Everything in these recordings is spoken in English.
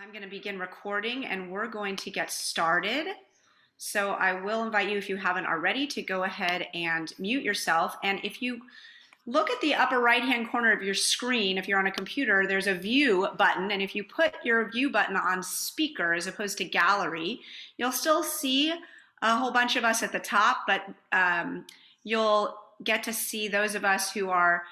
I'm going to begin recording and we're going to get started. So I will invite you, if you haven't already, to go ahead and mute yourself. And if you look at the upper right-hand corner of your screen, if you're on a computer, there's a view button. And if you put your view button on speaker as opposed to gallery, you'll still see a whole bunch of us at the top, but you'll get to see those of us who are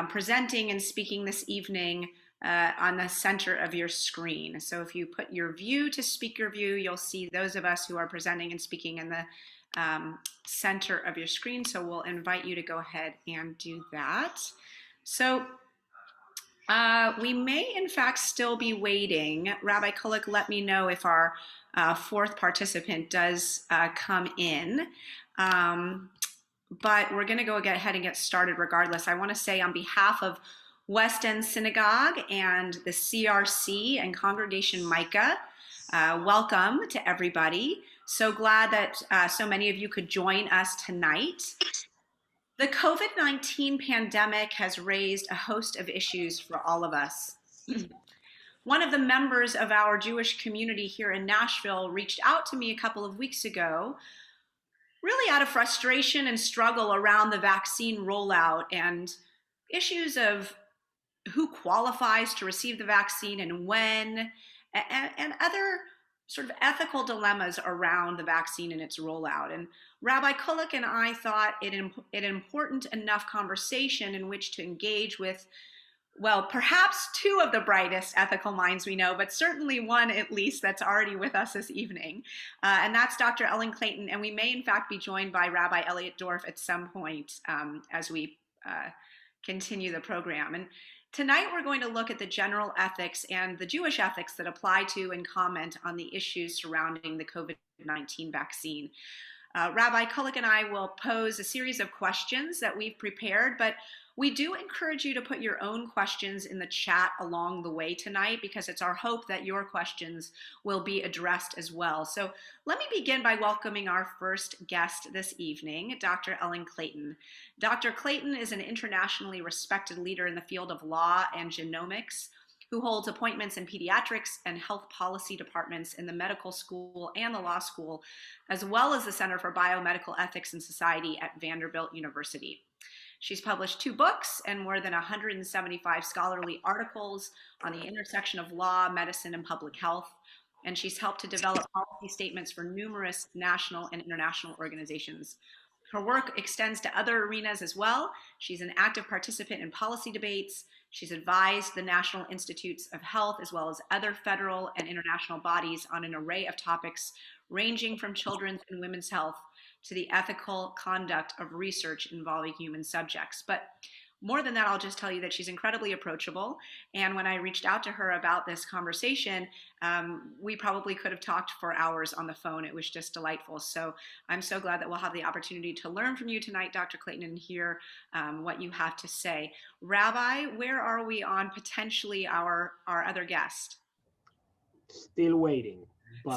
presenting and speaking this evening on the center of your screen. So if you put your view to speaker view, you'll see those of us who are presenting and speaking in the center of your screen. So we'll invite you to go ahead and do that. So we may in fact still be waiting. Rabbi Kulik, let me know if our fourth participant does come in. But we're going to go ahead and get started regardless. I want to say on behalf of West End Synagogue and the CRC and Congregation Micah, welcome to everybody. So glad that so many of you could join us tonight. The COVID-19 pandemic has raised a host of issues for all of us. One of the members of our Jewish community here in Nashville reached out to me a couple of weeks ago, really out of frustration and struggle around the vaccine rollout and issues of who qualifies to receive the vaccine and when, and other sort of ethical dilemmas around the vaccine and its rollout. And Rabbi Kulik and I thought it an important enough conversation in which to engage with, well, perhaps two of the brightest ethical minds we know, but certainly one at least that's already with us this evening. And that's Dr. Ellen Clayton. And we may in fact be joined by Rabbi Eliot Dorff at some point as we continue the program. And tonight we're going to look at the general ethics and the Jewish ethics that apply to and comment on the issues surrounding the COVID-19 vaccine. Rabbi Kulik and I will pose a series of questions that we've prepared, but we do encourage you to put your own questions in the chat along the way tonight, because it's our hope that your questions will be addressed as well. So let me begin by welcoming our first guest this evening, Dr. Ellen Clayton. Dr. Clayton is an internationally respected leader in the field of law and genomics, who holds appointments in pediatrics and health policy departments in the medical school and the law school, as well as the Center for Biomedical Ethics and Society at Vanderbilt University. She's published 2 books and more than 175 scholarly articles on the intersection of law, medicine, and public health. And she's helped to develop policy statements for numerous national and international organizations. Her work extends to other arenas as well. She's an active participant in policy debates. She's advised the National Institutes of Health as well as other federal and international bodies on an array of topics ranging from children's and women's health to the ethical conduct of research involving human subjects. But more than that, I'll just tell you that she's incredibly approachable. And when I reached out to her about this conversation, we probably could have talked for hours on the phone. It was just delightful. So I'm so glad that we'll have the opportunity to learn from you tonight, Dr. Clayton, and hear what you have to say. Rabbi, where are we on potentially our other guest? Still waiting.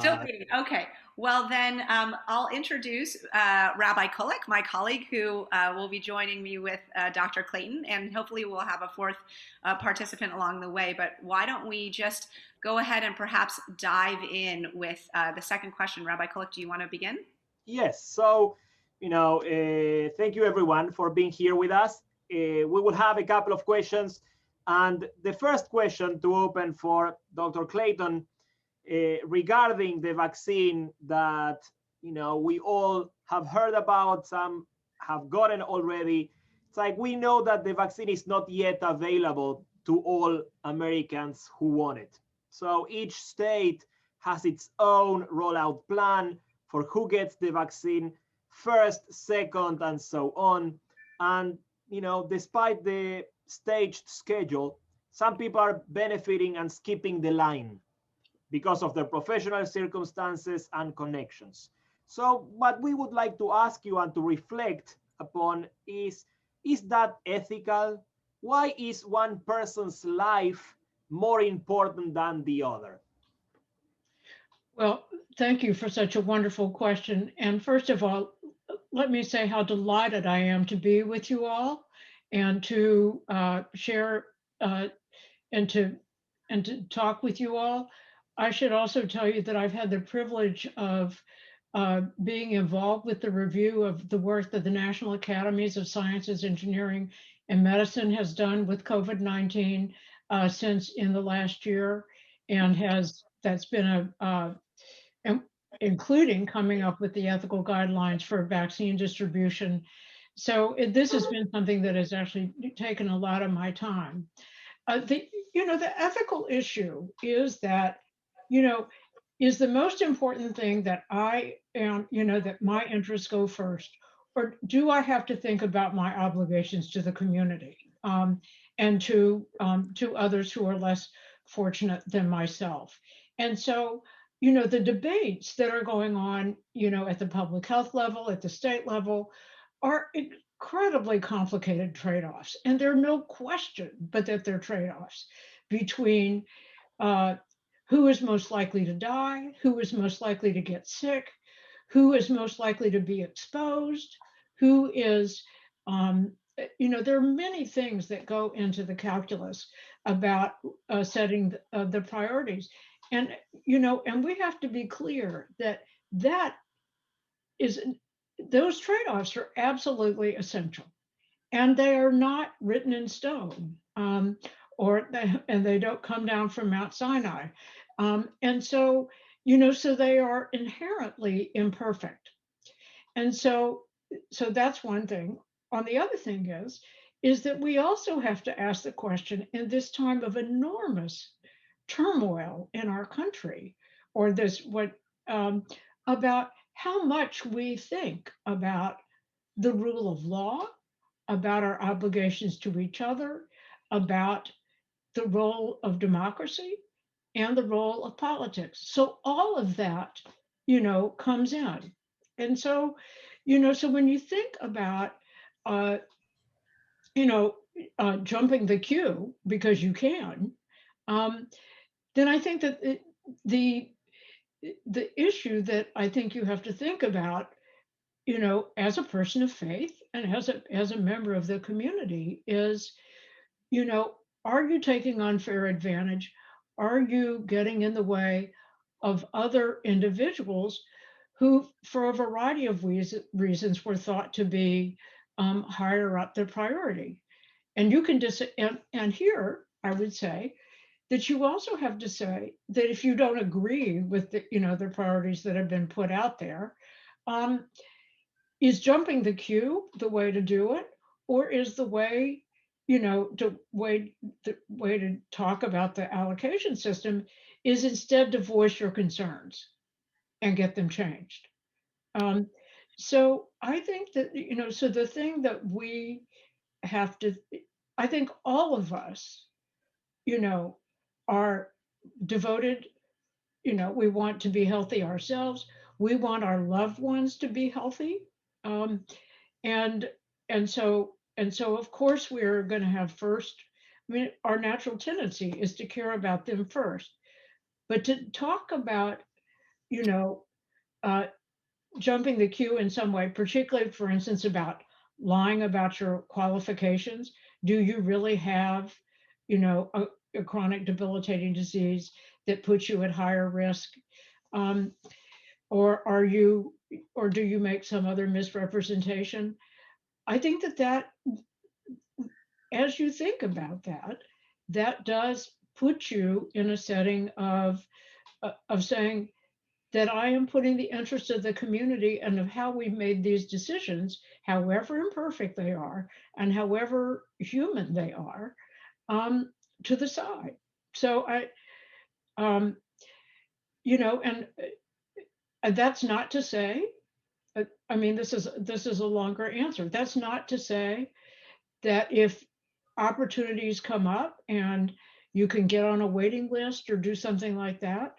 Still waiting. Okay. Well, then I'll introduce Rabbi Kulik, my colleague, who will be joining me with Dr. Clayton, and hopefully we'll have a fourth participant along the way. But why don't we just go ahead and perhaps dive in with the second question. Rabbi Kulik, do you want to begin? Yes. So, thank you everyone for being here with us. We will have a couple of questions. And the first question to open for Dr. Clayton regarding the vaccine that we all have heard about, some have gotten already. It's like we know that the vaccine is not yet available to all Americans who want it. So each state has its own rollout plan for who gets the vaccine first, second, and so on. And despite the staged schedule, some people are benefiting and skipping the line because of their professional circumstances and connections. So what we would like to ask you and to reflect upon is that ethical? Why is one person's life more important than the other? Well, thank you for such a wonderful question. And first of all, let me say how delighted I am to be with you all and to share and to talk with you all. I should also tell you that I've had the privilege of being involved with the review of the work that the National Academies of Sciences, Engineering, and Medicine has done with COVID-19 since in the last year, and that's been including coming up with the ethical guidelines for vaccine distribution. So this has been something that has actually taken a lot of my time. The ethical issue is that, is the most important thing that I am, that my interests go first, or do I have to think about my obligations to the community and to others who are less fortunate than myself? And so, the debates that are going on, at the public health level, at the state level, are incredibly complicated trade-offs, and there are no question but that they're trade-offs between who is most likely to die, who is most likely to get sick, who is most likely to be exposed, who is, there are many things that go into the calculus about setting the priorities. And, and we have to be clear that that is, those trade-offs are absolutely essential. And they are not written in stone, and they don't come down from Mount Sinai. And so, so they are inherently imperfect. And so that's one thing. On the other thing is that we also have to ask the question in this time of enormous turmoil in our country, or about how much we think about the rule of law, about our obligations to each other, about the role of democracy and the role of politics. So all of that, comes in. And so, so when you think about, uh, jumping the queue because you can, then I think that the issue that I think you have to think about, as a person of faith and as a member of the community is, are you taking unfair advantage? Are you getting in the way of other individuals who, for a variety of reasons, were thought to be higher up the priority? And you can and here I would say that you also have to say that if you don't agree with the priorities that have been put out there, is jumping the queue the way to do it, or is the way, the way to talk about the allocation system is instead to voice your concerns and get them changed? So I think that, so the thing that we have to, I think all of us, are devoted, we want to be healthy ourselves. We want our loved ones to be healthy. Um, and so of course we're going to have first, I mean, our natural tendency is to care about them first. But to talk about, you know, uh, jumping the queue in some way, particularly, for instance, about lying about your qualifications. Do you really have, a chronic debilitating disease that puts you at higher risk? Um, or do you make some other misrepresentation? I think that as you think about that, that does put you in a setting of saying that I am putting the interest of the community and of how we've made these decisions, however imperfect they are and however human they are, to the side. So um, and that's not to say. I mean, this is a longer answer. That's not to say that if opportunities come up and you can get on a waiting list or do something like that,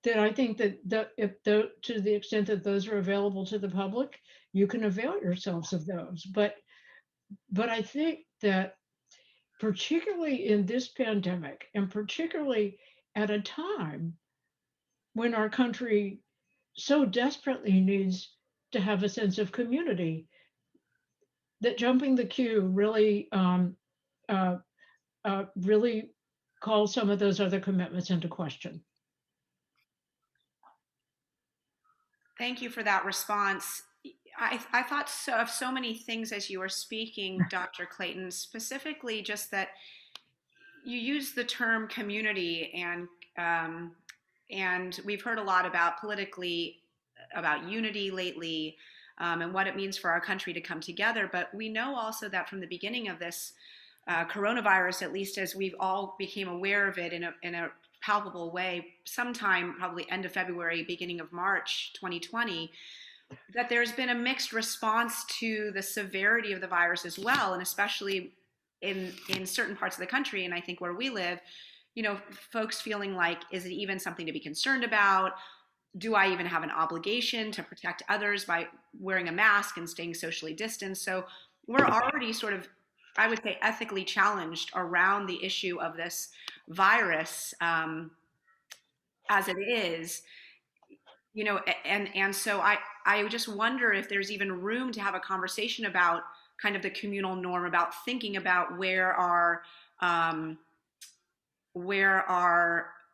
then I think that to the extent that those are available to the public, you can avail yourselves of those. But I think that particularly in this pandemic, and particularly at a time when our country so desperately needs to have a sense of community, that jumping the queue uh, really calls some of those other commitments into question. Thank you for that response. I thought of so many things as you were speaking, Dr. Clayton, specifically just that you use the term community, and we've heard a lot about politically about unity lately, and what it means for our country to come together. But we know also that from the beginning of this coronavirus, at least as we've all became aware of it in a palpable way, sometime probably end of February, beginning of March 2020, that there's been a mixed response to the severity of the virus as well, and especially in certain parts of the country, and I think where we live, folks feeling like, is it even something to be concerned about? Do I even have an obligation to protect others by wearing a mask and staying socially distanced? So we're already sort of, I would say, ethically challenged around the issue of this virus, as it is, and so I just wonder if there's even room to have a conversation about kind of the communal norm, about thinking about where our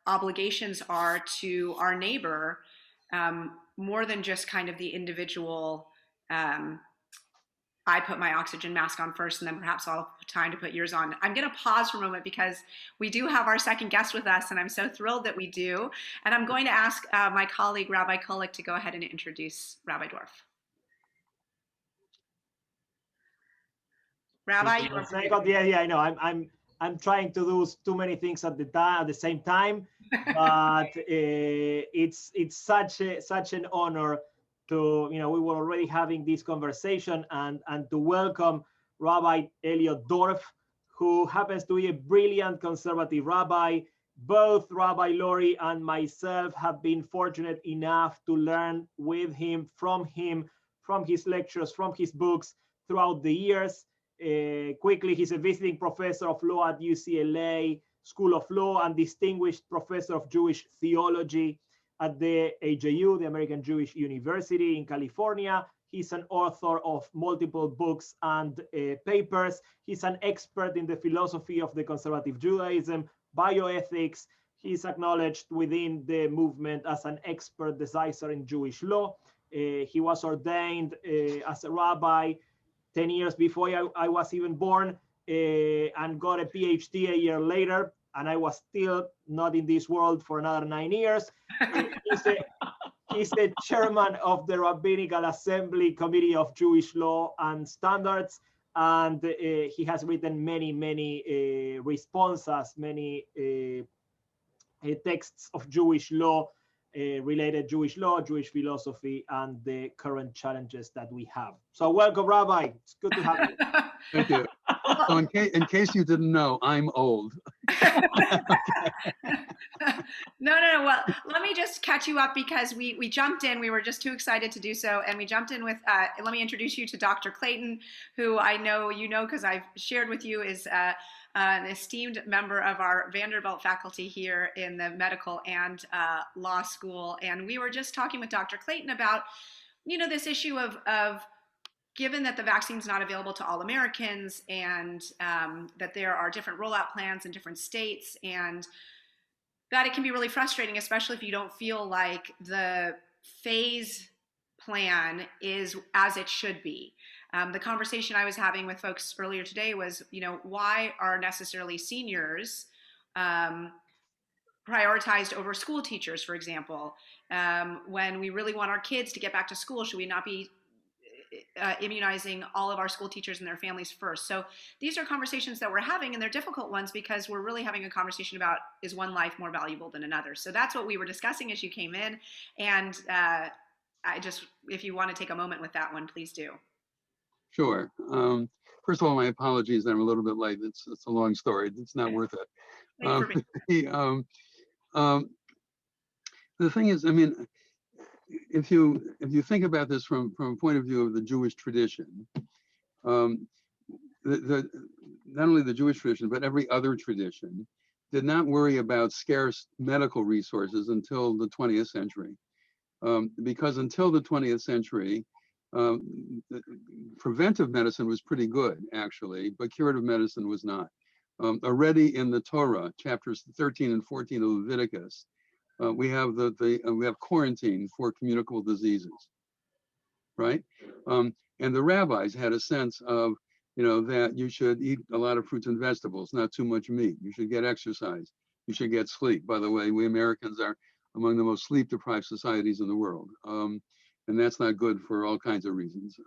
obligations are to our neighbor, more than just kind of the individual. I put my oxygen mask on first, and then perhaps I'll have time to put yours on. I'm going to pause for a moment because we do have our second guest with us, and I'm so thrilled that we do. And I'm going to ask my colleague, Rabbi Kulik, to go ahead and introduce Rabbi Dorff. Rabbi, yeah, I know. I'm trying to do too many things at the same time, but it's such an honor to, we were already having this conversation, and to welcome Rabbi Eliot Dorff, who happens to be a brilliant conservative rabbi. Both Rabbi Lori and myself have been fortunate enough to learn with him, from his lectures, from his books throughout the years. Quickly, he's a visiting professor of law at UCLA School of Law and distinguished professor of Jewish theology at the AJU, the American Jewish University in California. He's an author of multiple books and papers. He's an expert in the philosophy of the conservative Judaism, bioethics. He's acknowledged within the movement as an expert decisive in Jewish law. He was ordained as a rabbi 10 years before I was even born, and got a PhD a year later, and I was still not in this world for another 9 years. He's the chairman of the Rabbinical Assembly Committee of Jewish Law and Standards, and he has written many responses, many texts of Jewish law, related Jewish law, Jewish philosophy, and the current challenges that we have. So welcome, Rabbi. It's good to have you. Thank you. So in case you didn't know, I'm old. No. Well, let me just catch you up because we jumped in. We were just too excited to do so. And we jumped in with, let me introduce you to Dr. Clayton, who I know you know because I've shared with you is an esteemed member of our Vanderbilt faculty here in the medical and law school. And we were just talking with Dr. Clayton about, this issue of given that the vaccine is not available to all Americans, and that there are different rollout plans in different states, and that it can be really frustrating, especially if you don't feel like the phase plan is as it should be. The conversation I was having with folks earlier today was, why are necessarily seniors prioritized over school teachers, for example? When we really want our kids to get back to school, should we not be immunizing all of our school teachers and their families first? So these are conversations that we're having, and they're difficult ones because we're really having a conversation about, is one life more valuable than another? So that's what we were discussing as you came in. And if you want to take a moment with that one, please do. Sure. First of all, my apologies that I'm a little bit late. It's a long story. It's not worth it. The thing is, if you think about this from a point of view of the Jewish tradition, not only the Jewish tradition, but every other tradition did not worry about scarce medical resources until the 20th century. Because until the 20th century, preventive medicine was pretty good, actually, but curative medicine was not. Already in the Torah, chapters 13 and 14 of Leviticus, We have we have quarantine for communicable diseases, right? And the rabbis had a sense of, that you should eat a lot of fruits and vegetables, not too much meat. You should get exercise. You should get sleep. By the way, we Americans are among the most sleep-deprived societies in the world. And that's not good for all kinds of reasons.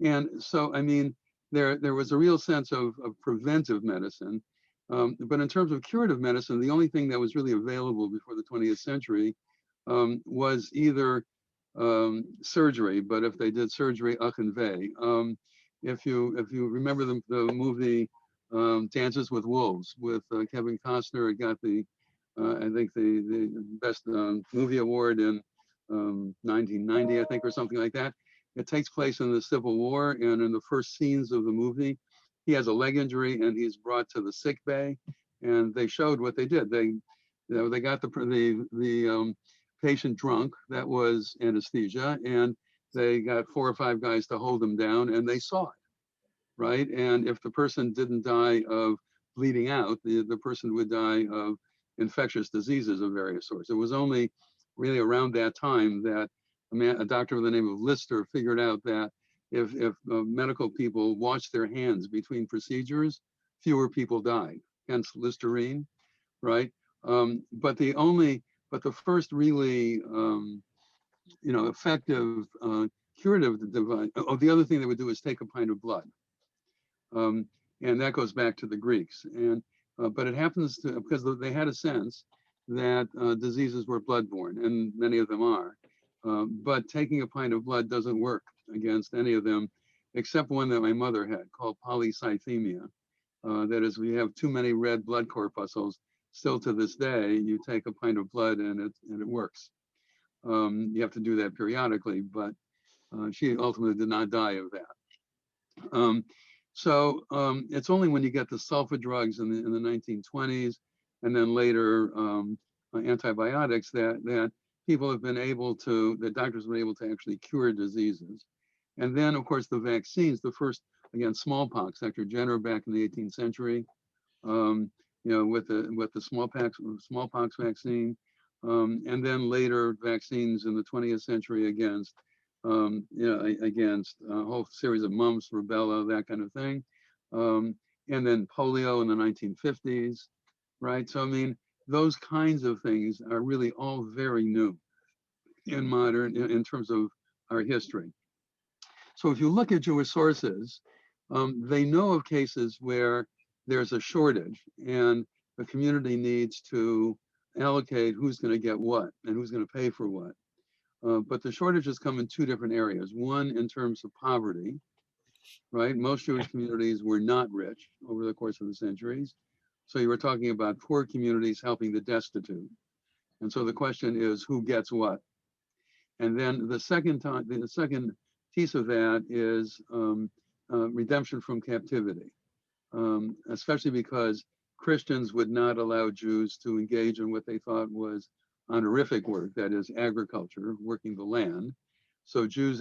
And so, I mean, there was a real sense of preventive medicine. But in terms of curative medicine, the only thing that was really available before the 20th century was either surgery, but if they did surgery, ach and vey. If you remember the movie Dances with Wolves with Kevin Costner, it got I think the best movie award in 1990, I think, or something like that. It takes place in the Civil War, and in the first scenes of the movie, he has a leg injury and he's brought to the sick bay, and they showed what they did. They got the patient drunk, that was anesthesia, and they got 4 or 5 guys to hold him down, and they saw it, right? And if the person didn't die of bleeding out, the person would die of infectious diseases of various sorts. It was only really around that time that a doctor by the name of Lister figured out that if medical people washed their hands between procedures, fewer people died, hence Listerine, right? But the first really, effective curative device. Oh, the other thing they would do is take a pint of blood, and that goes back to the Greeks. And but it happens to, because they had a sense that diseases were bloodborne, and many of them are. But taking a pint of blood doesn't work against any of them, except one that my mother had called polycythemia. That is, we have too many red blood corpuscles. Still to this day, you take a pint of blood and it works. You have to do that periodically, but she ultimately did not die of that. It's only when you get the sulfa drugs in the 1920s, and then later antibiotics, that people have been able to, that doctors have been able to actually cure diseases. And then, of course, the vaccines, the first, again, smallpox, Dr. Jenner back in the 18th century, with the smallpox vaccine, and then later vaccines in the 20th century against a whole series of mumps, rubella, that kind of thing, and then polio in the 1950s, right? So I mean, those kinds of things are really all very new in terms of our history. So if you look at Jewish sources, they know of cases where there's a shortage and the community needs to allocate who's going to get what and who's going to pay for what. But the shortages come in 2 different areas. One, in terms of poverty, right? Most Jewish communities were not rich over the course of the centuries. So you were talking about poor communities helping the destitute. And so the question is, who gets what? And then the second piece of that is redemption from captivity, especially because Christians would not allow Jews to engage in what they thought was honorific work, that is agriculture, working the land. So Jews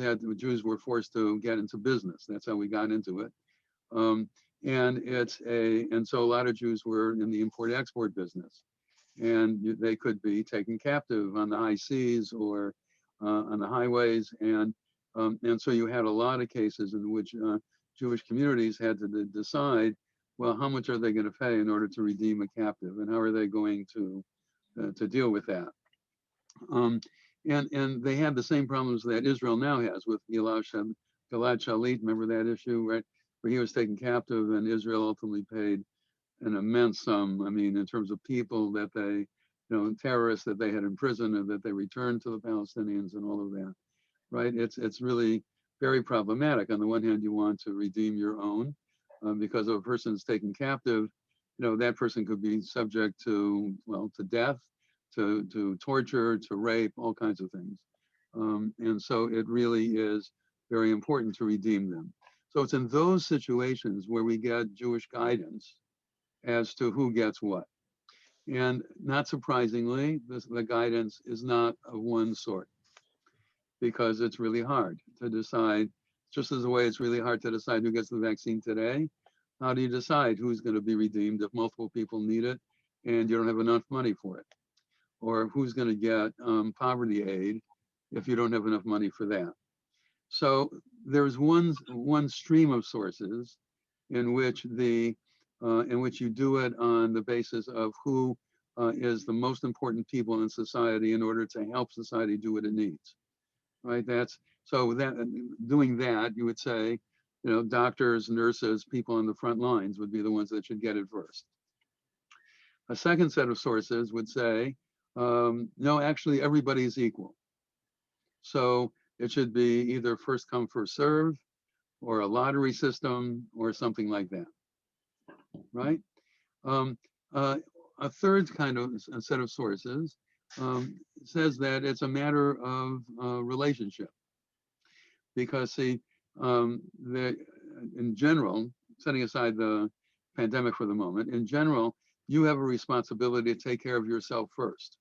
were forced to get into business. That's how we got into it. And so a lot of Jews were in the import-export business, and they could be taken captive on the high seas or on the highways, and so you had a lot of cases in which Jewish communities had to decide, well, how much are they going to pay in order to redeem a captive, and how are they going to deal with that? And they had the same problems that Israel now has with Gilad Shalit. Remember that issue, right? Where he was taken captive, and Israel ultimately paid an immense sum. I mean, in terms of people that they, terrorists that they had imprisoned and that they returned to the Palestinians and all of that, right? It's really very problematic. On the one hand, you want to redeem your own, because if a person is taken captive, that person could be subject to death, to torture, to rape, all kinds of things. And so it really is very important to redeem them. So it's in those situations where we get Jewish guidance as to who gets what. And not surprisingly, the guidance is not of one sort, because it's really hard to decide, just as the way it's really hard to decide who gets the vaccine today. How do you decide who's going to be redeemed if multiple people need it and you don't have enough money for it? or who's going to get poverty aid if you don't have enough money for that. So there's one stream of sources in which you do it on the basis of who is the most important people in society in order to help society do what it needs, right? Doing that, you would say, doctors, nurses, people on the front lines would be the ones that should get it first. A second set of sources would say, no, actually everybody's equal. So it should be either first come, first serve, or a lottery system, or something like that, right? A third kind of a set of sources says that it's a matter of relationship, because see, in general, setting aside the pandemic for the moment, in general, you have a responsibility to take care of yourself first,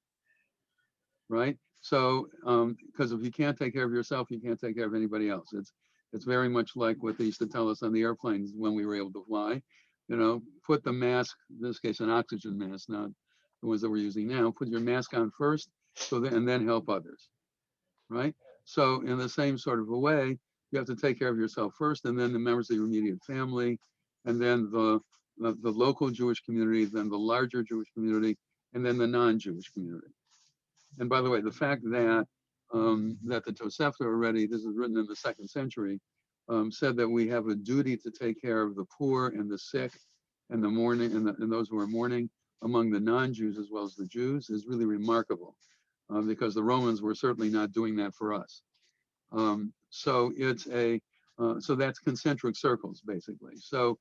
right? So, because if you can't take care of yourself, you can't take care of anybody else. It's very much like what they used to tell us on the airplanes when we were able to fly. Put the mask, in this case, an oxygen mask, not the ones that we're using now. Put your mask on first, and then help others, right? So, in the same sort of a way, you have to take care of yourself first, and then the members of your immediate family, and then the local Jewish community, then the larger Jewish community, and then the non-Jewish community. And by the way, the fact that the Tosefta already, this is written in the 2nd century, said that we have a duty to take care of the poor and the sick and the mourning and those who are mourning among the non-Jews as well as the Jews is really remarkable, because the Romans were certainly not doing that for us. So that's concentric circles, basically. So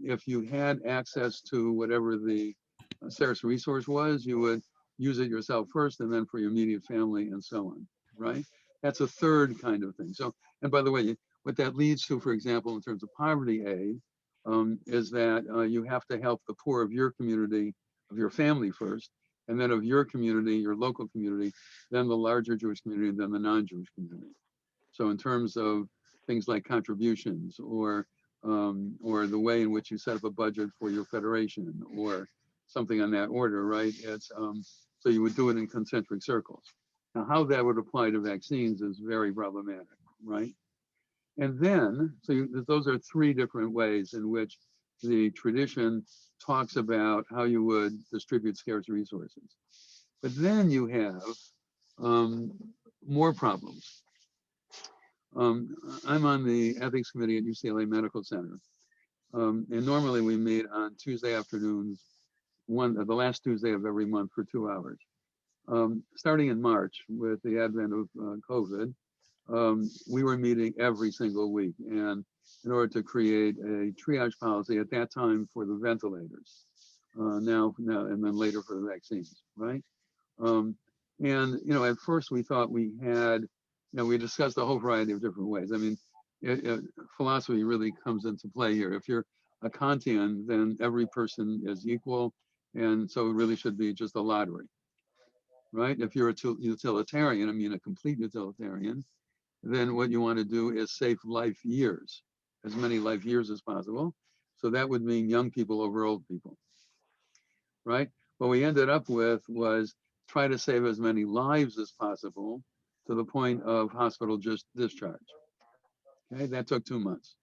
if you had access to whatever the scarce resource was, you would use it yourself first, and then for your immediate family, and so on, right? That's a third kind of thing. So, and by the way, what that leads to, for example, in terms of poverty aid, is that you have to help the poor of your community, of your family first, and then of your community, your local community, then the larger Jewish community, and then the non-Jewish community. So in terms of things like contributions, or the way in which you set up a budget for your federation, or something on that order, right? It's so you would do it in concentric circles. Now, how that would apply to vaccines is very problematic, right? And then, those are 3 different ways in which the tradition talks about how you would distribute scarce resources. But then you have more problems. I'm on the ethics committee at UCLA Medical Center. And normally we meet on Tuesday afternoons, the last Tuesday of every month for 2 hours. Starting in March with the advent of COVID, we were meeting every single week, and in order to create a triage policy at that time for the ventilators, now, and then later for the vaccines, right? And at first we thought we had, we discussed a whole variety of different ways. I mean, philosophy really comes into play here. If you're a Kantian, then every person is equal, and so it really should be just a lottery, right? If you're a utilitarian, I mean a complete utilitarian, then what you want to do is save life years, as many life years as possible. So that would mean young people over old people, right? What we ended up with was try to save as many lives as possible to the point of hospital discharge. Okay, that took 2 months.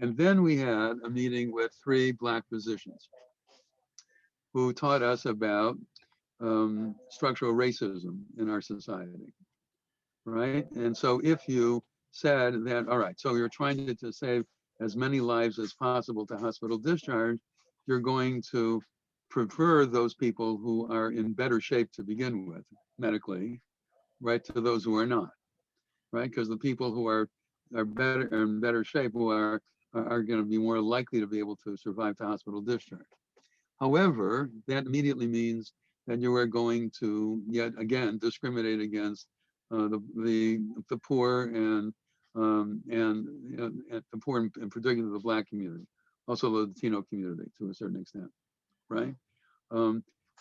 And then we had a meeting with 3 Black physicians who taught us about structural racism in our society, right? And so if you said that, all right, so you're trying to save as many lives as possible to hospital discharge, you're going to prefer those people who are in better shape to begin with medically, right, to those who are not, right? Because the people who are in better shape, who are going to be more likely to be able to survive to hospital discharge. However, that immediately means that you are going to yet again discriminate against the poor and the poor, in particular the Black community, also the Latino community to a certain extent, right?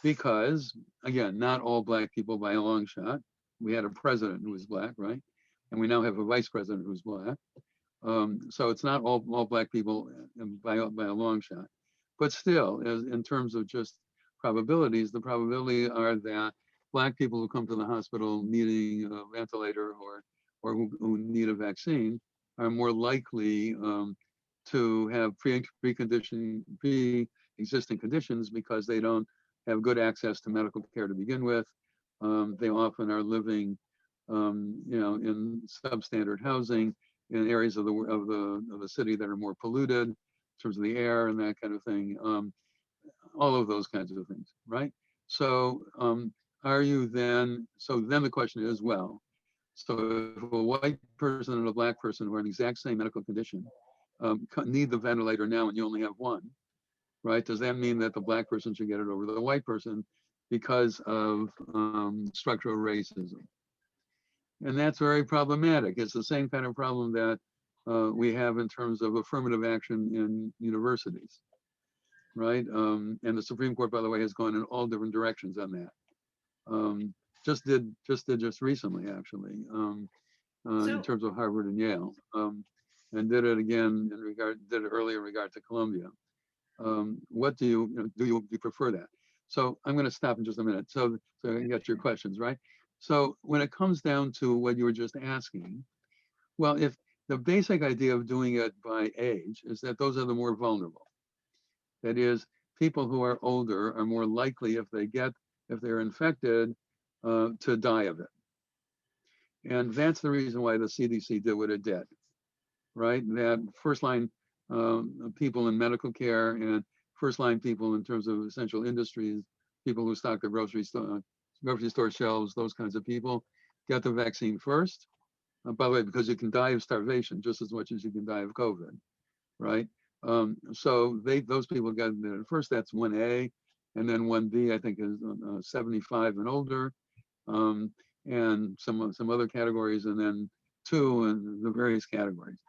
Because again, not all Black people by a long shot. We had a president who was Black, right? And we now have a vice president who's Black. So it's not all Black people by a long shot. But still, in terms of just probabilities, the probability are that Black people who come to the hospital needing a ventilator or who need a vaccine are more likely to have pre-existing conditions because they don't have good access to medical care to begin with. They often are living, in substandard housing in areas of the city that are more polluted in terms of the air and that kind of thing. All of those kinds of things, right? So are you then? So then the question is, well, so if a white person and a Black person who are in the exact same medical condition need the ventilator now and you only have one, right? Does that mean that the Black person should get it over the white person because of structural racism? And that's very problematic. It's the same kind of problem that we have in terms of affirmative action in universities, right? And the Supreme Court, by the way, has gone in all different directions on that. Just recently, actually, in terms of Harvard and Yale, and did it again did it earlier in regard to Columbia. What do you prefer that? So I'm going to stop in just a minute so I can get your questions, right? So when it comes down to what you were just asking, well, if the basic idea of doing it by age is that those are the more vulnerable. That is, people who are older are more likely, if they're infected, to die of it. And that's the reason why the CDC did what it did, right? That first line people in medical care and first line people in terms of essential industries, people who stock the grocery store shelves, those kinds of people, get the vaccine first. By the way, because you can die of starvation just as much as you can die of COVID, right? So those people got it first. That's 1A, and then 1B I think is 75 and older, and some other categories, and then 2 and the various categories.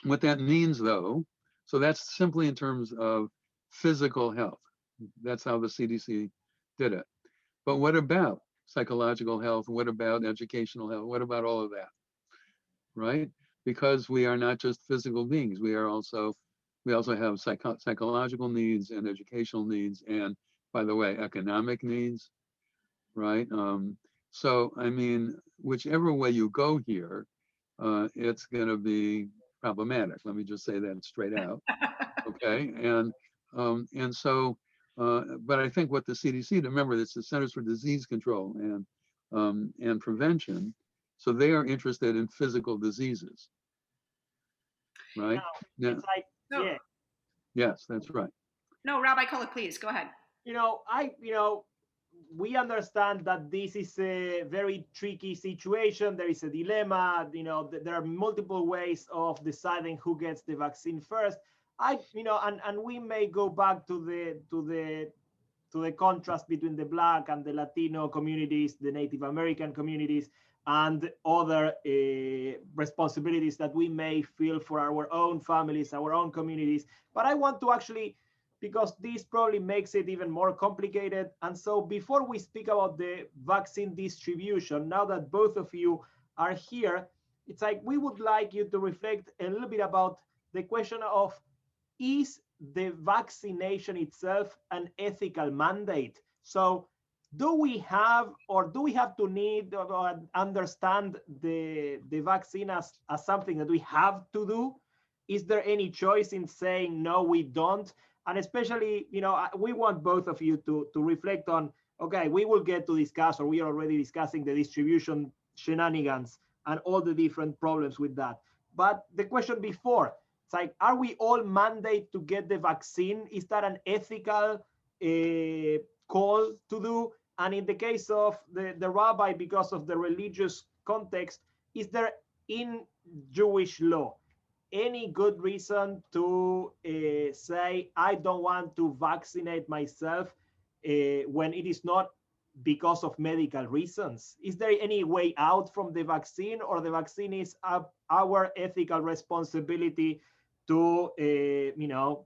What that means, though, so that's simply in terms of physical health. That's how the CDC did it. But what about psychological health? What about educational health? What about all of that, right? Because we are not just physical beings. We also have psychological needs and educational needs, and by the way, economic needs, right? So I mean, whichever way you go here, it's going to be problematic. Let me just say that straight out. Okay, and so, but I think what the CDC, remember, it's the Centers for Disease Control and Prevention, so they are interested in physical diseases, right? Now, it's like, No. yeah. Yes, that's right. No, Rabbi Kolek, please go ahead. We understand that this is a very tricky situation. There is a dilemma. There are multiple ways of deciding who gets the vaccine first. And we may go back to the contrast between the Black and the Latino communities, the Native American communities, and other responsibilities that we may feel for our own families, our own communities. But I want to actually, because this probably makes it even more complicated. And so before we speak about the vaccine distribution, now that both of you are here, it's like we would like you to reflect a little bit about the question of, is the vaccination itself an ethical mandate? So do we have to need or understand the vaccine as something that we have to do? Is there any choice in saying, no, we don't? And especially, we want both of you to reflect on, okay, we will get to discuss, or we are already discussing the distribution shenanigans and all the different problems with that. But the question before, it's like, are we all mandated to get the vaccine? Is that an ethical call to do? And in the case of the rabbi, because of the religious context, is there in Jewish law any good reason to say, I don't want to vaccinate myself when it is not because of medical reasons? Is there any way out from the vaccine, or the vaccine is our ethical responsibility to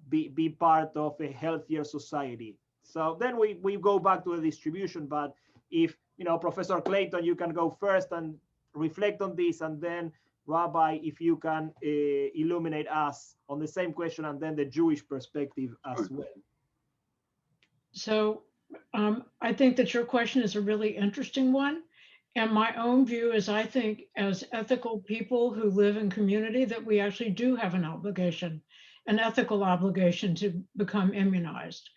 be part of a healthier society? So then we go back to the distribution. But if, Professor Clayton, you can go first and reflect on this, and then Rabbi, if you can illuminate us on the same question, and then the Jewish perspective as well. So I think that your question is a really interesting one. And my own view is I think as ethical people who live in community that we actually do have an obligation, an ethical obligation to become immunized.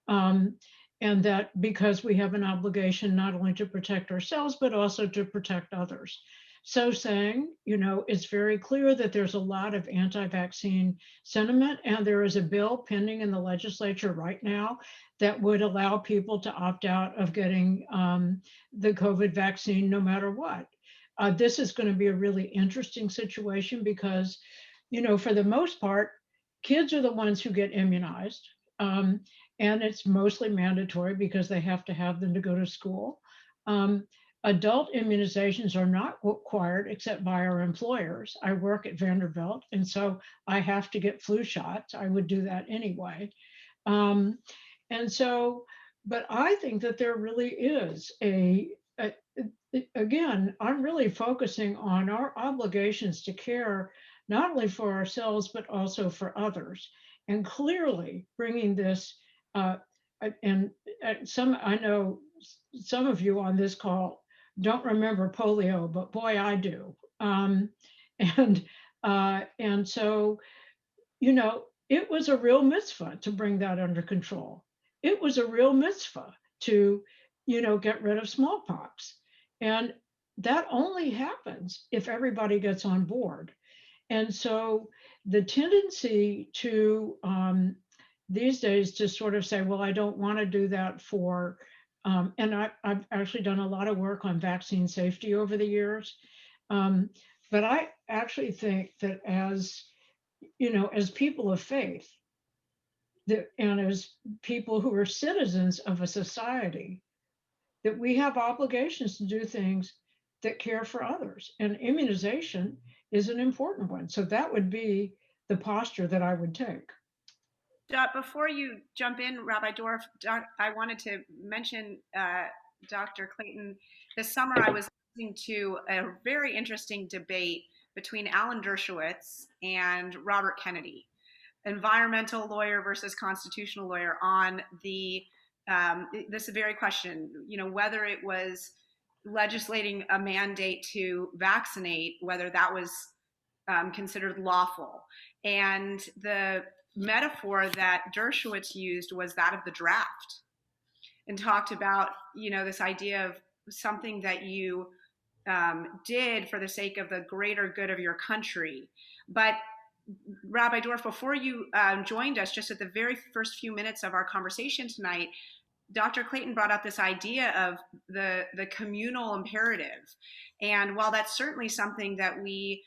Um, and that because we have an obligation not only to protect ourselves, but also to protect others. So saying, it's very clear that there's a lot of anti-vaccine sentiment, and there is a bill pending in the legislature right now that would allow people to opt out of getting the COVID vaccine no matter what. This is going to be a really interesting situation because, for the most part, kids are the ones who get immunized. And it's mostly mandatory because they have to have them to go to school. Adult immunizations are not required except by our employers. I work at Vanderbilt, and so I have to get flu shots. I would do that anyway. Um, and so, but I think that there really is again, I'm really focusing on our obligations to care not only for ourselves, but also for others. And clearly bringing this, and I know some of you on this call don't remember polio, but boy, I do. And and so, it was a real mitzvah to bring that under control. It was a real mitzvah to, get rid of smallpox. And that only happens if everybody gets on board. And so the tendency to these days to sort of say, well, I don't want to do that for, and I've actually done a lot of work on vaccine safety over the years. But I actually think that as people of faith, and as people who are citizens of a society, that we have obligations to do things that care for others. And immunization is an important one. So that would be the posture that I would take. Before you jump in, Rabbi Dorff, I wanted to mention Dr. Clayton. This summer, I was listening to a very interesting debate between Alan Dershowitz and Robert Kennedy, environmental lawyer versus constitutional lawyer, on this very question, whether it was legislating a mandate to vaccinate, whether that was considered lawful. And the metaphor that Dershowitz used was that of the draft, and talked about, this idea of something that you did for the sake of the greater good of your country. But Rabbi Dorff, before you joined us, just at the very first few minutes of our conversation tonight, Dr. Clayton brought up this idea of the communal imperative. And while that's certainly something that we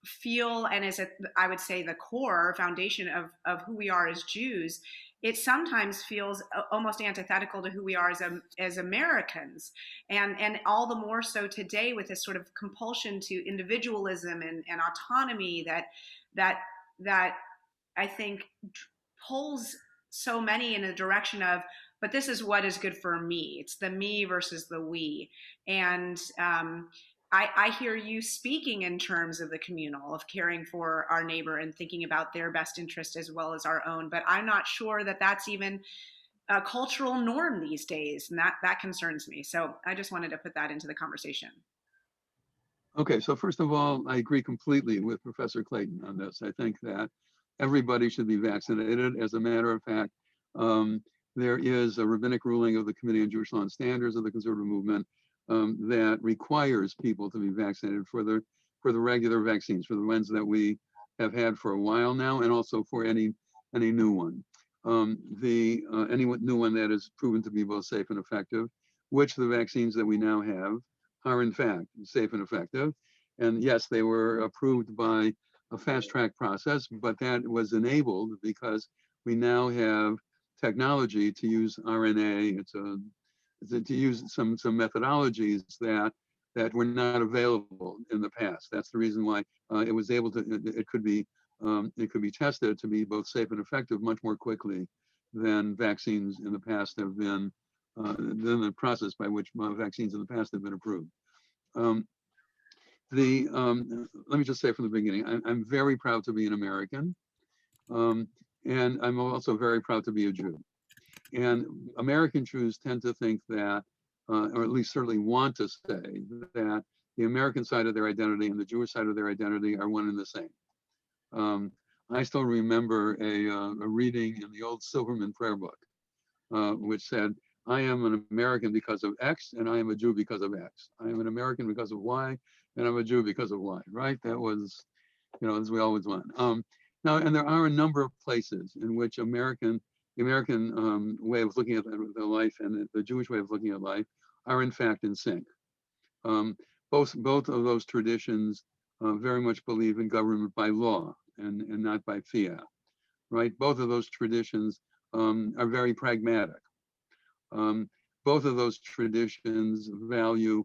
feel and is, I would say, the core foundation of who we are as Jews, it sometimes feels almost antithetical to who we are as Americans, and all the more so today with this sort of compulsion to individualism and autonomy that I think pulls so many in the direction of, but this is what is good for me. It's the me versus the we. And I hear you speaking in terms of the communal, of caring for our neighbor and thinking about their best interest as well as our own. But I'm not sure that that's even a cultural norm these days. And that concerns me. So I just wanted to put that into the conversation. Okay, so first of all, I agree completely with Professor Clayton on this. I think that everybody should be vaccinated. As a matter of fact, there is a rabbinic ruling of the Committee on Jewish Law and Standards of the Conservative Movement that requires people to be vaccinated for the regular vaccines, for the ones that we have had for a while now, and also for any new one. Any new one that is proven to be both safe and effective, which the vaccines that we now have are in fact safe and effective. And yes, they were approved by a fast track process, but that was enabled because we now have technology to use RNA, to use some methodologies that were not available in the past. That's the reason why it was able to, it could be tested to be both safe and effective much more quickly than vaccines in the past have been, than the process by which vaccines in the past have been approved. Let me just say from the beginning, I'm very proud to be an American, and I'm also very proud to be a Jew. And American Jews tend to think that, or at least certainly want to say that the American side of their identity and the Jewish side of their identity are one and the same. I still remember a reading in the old Silverman prayer book, which said, I am an American because of X, and I am a Jew because of X. I am an American because of Y, and I'm a Jew because of Y, right? That was, as we always want. Now, and there are a number of places in which the American way of looking at the life and the Jewish way of looking at life are in fact in sync. Both of those traditions very much believe in government by law and not by fiat, right? Both of those traditions are very pragmatic. Both of those traditions value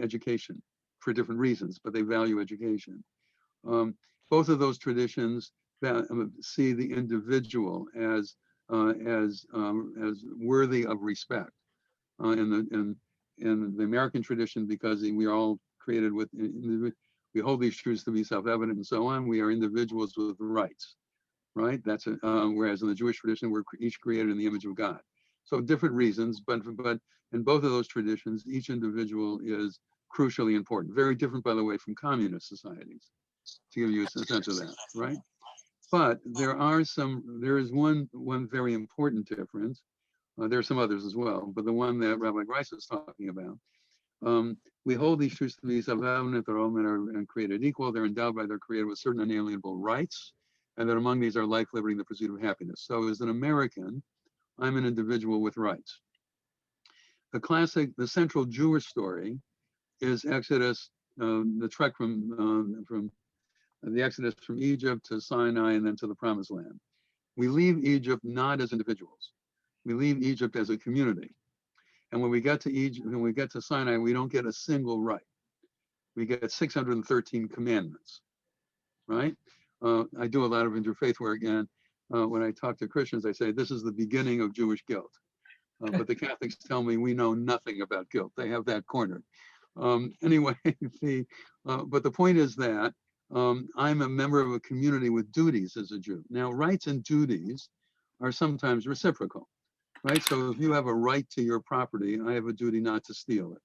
education for different reasons, but they value education. Both of those traditions see the individual as worthy of respect. In the American tradition, because we are all created with, we hold these truths to be self-evident and so on. We are individuals with rights, right? That's whereas in the Jewish tradition, we're each created in the image of God. So different reasons, but in both of those traditions, each individual is crucially important. Very different, by the way, from communist societies, to give you a sense of that, right? But there is one very important difference. There are some others as well, but the one that Rabbi Grice was talking about, we hold these truths to be self-evident, that all men are created equal, they're endowed by their Creator with certain unalienable rights, and that among these are life, liberty, and the pursuit of happiness. So as an American, I'm an individual with rights. The central Jewish story is Exodus, the trek from the Exodus from Egypt to Sinai and then to the Promised Land. We leave Egypt not as individuals. We leave Egypt as a community. And when we get to Egypt, when we get to Sinai, we don't get a single right. We get 613 commandments, right? I do a lot of interfaith work, and when I talk to Christians, I say, this is the beginning of Jewish guilt. But the Catholics tell me we know nothing about guilt. They have that cornered. Anyway, but the point is that I'm a member of a community with duties as a Jew. Now, rights and duties are sometimes reciprocal, right? So if you have a right to your property, I have a duty not to steal it.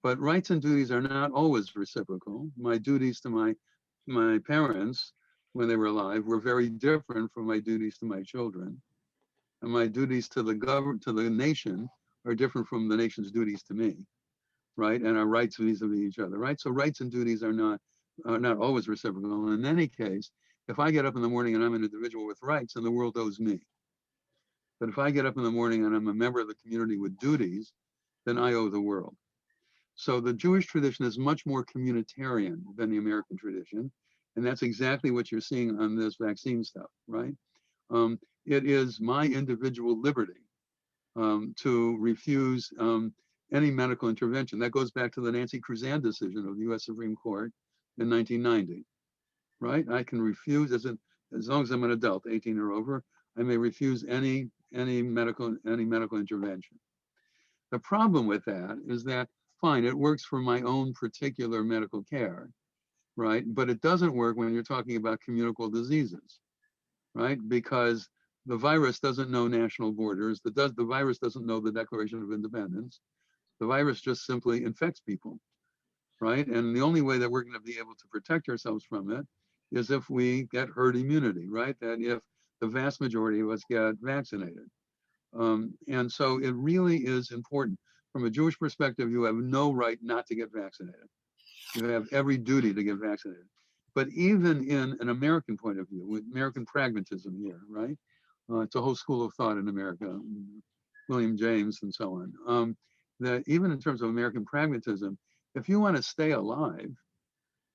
But rights and duties are not always reciprocal. My duties to my parents when they were alive were very different from my duties to my children. And my duties to the nation are different from the nation's duties to me, right? And our rights vis-a-vis each other, right? So rights and duties are not always reciprocal. In any case, if I get up in the morning and I'm an individual with rights, then the world owes me. But if I get up in the morning and I'm a member of the community with duties, then I owe the world. So the Jewish tradition is much more communitarian than the American tradition. And that's exactly what you're seeing on this vaccine stuff, right? It is my individual liberty to refuse any medical intervention. That goes back to the Nancy Cruzan decision of the US Supreme Court in 1990, right? I can refuse, as long as I'm an adult, 18 or over, I may refuse any medical intervention. The problem with that is that, fine, it works for my own particular medical care, right? But it doesn't work when you're talking about communicable diseases, right? Because the virus doesn't know national borders. The virus doesn't know the Declaration of Independence. The virus just simply infects people, right? And the only way that we're going to be able to protect ourselves from it is if we get herd immunity, right? That if the vast majority of us get vaccinated. And so it really is important. From a Jewish perspective, you have no right not to get vaccinated. You have every duty to get vaccinated. But even in an American point of view, with American pragmatism here, right? It's a whole school of thought in America, William James and so on. That even in terms of American pragmatism, if you want to stay alive,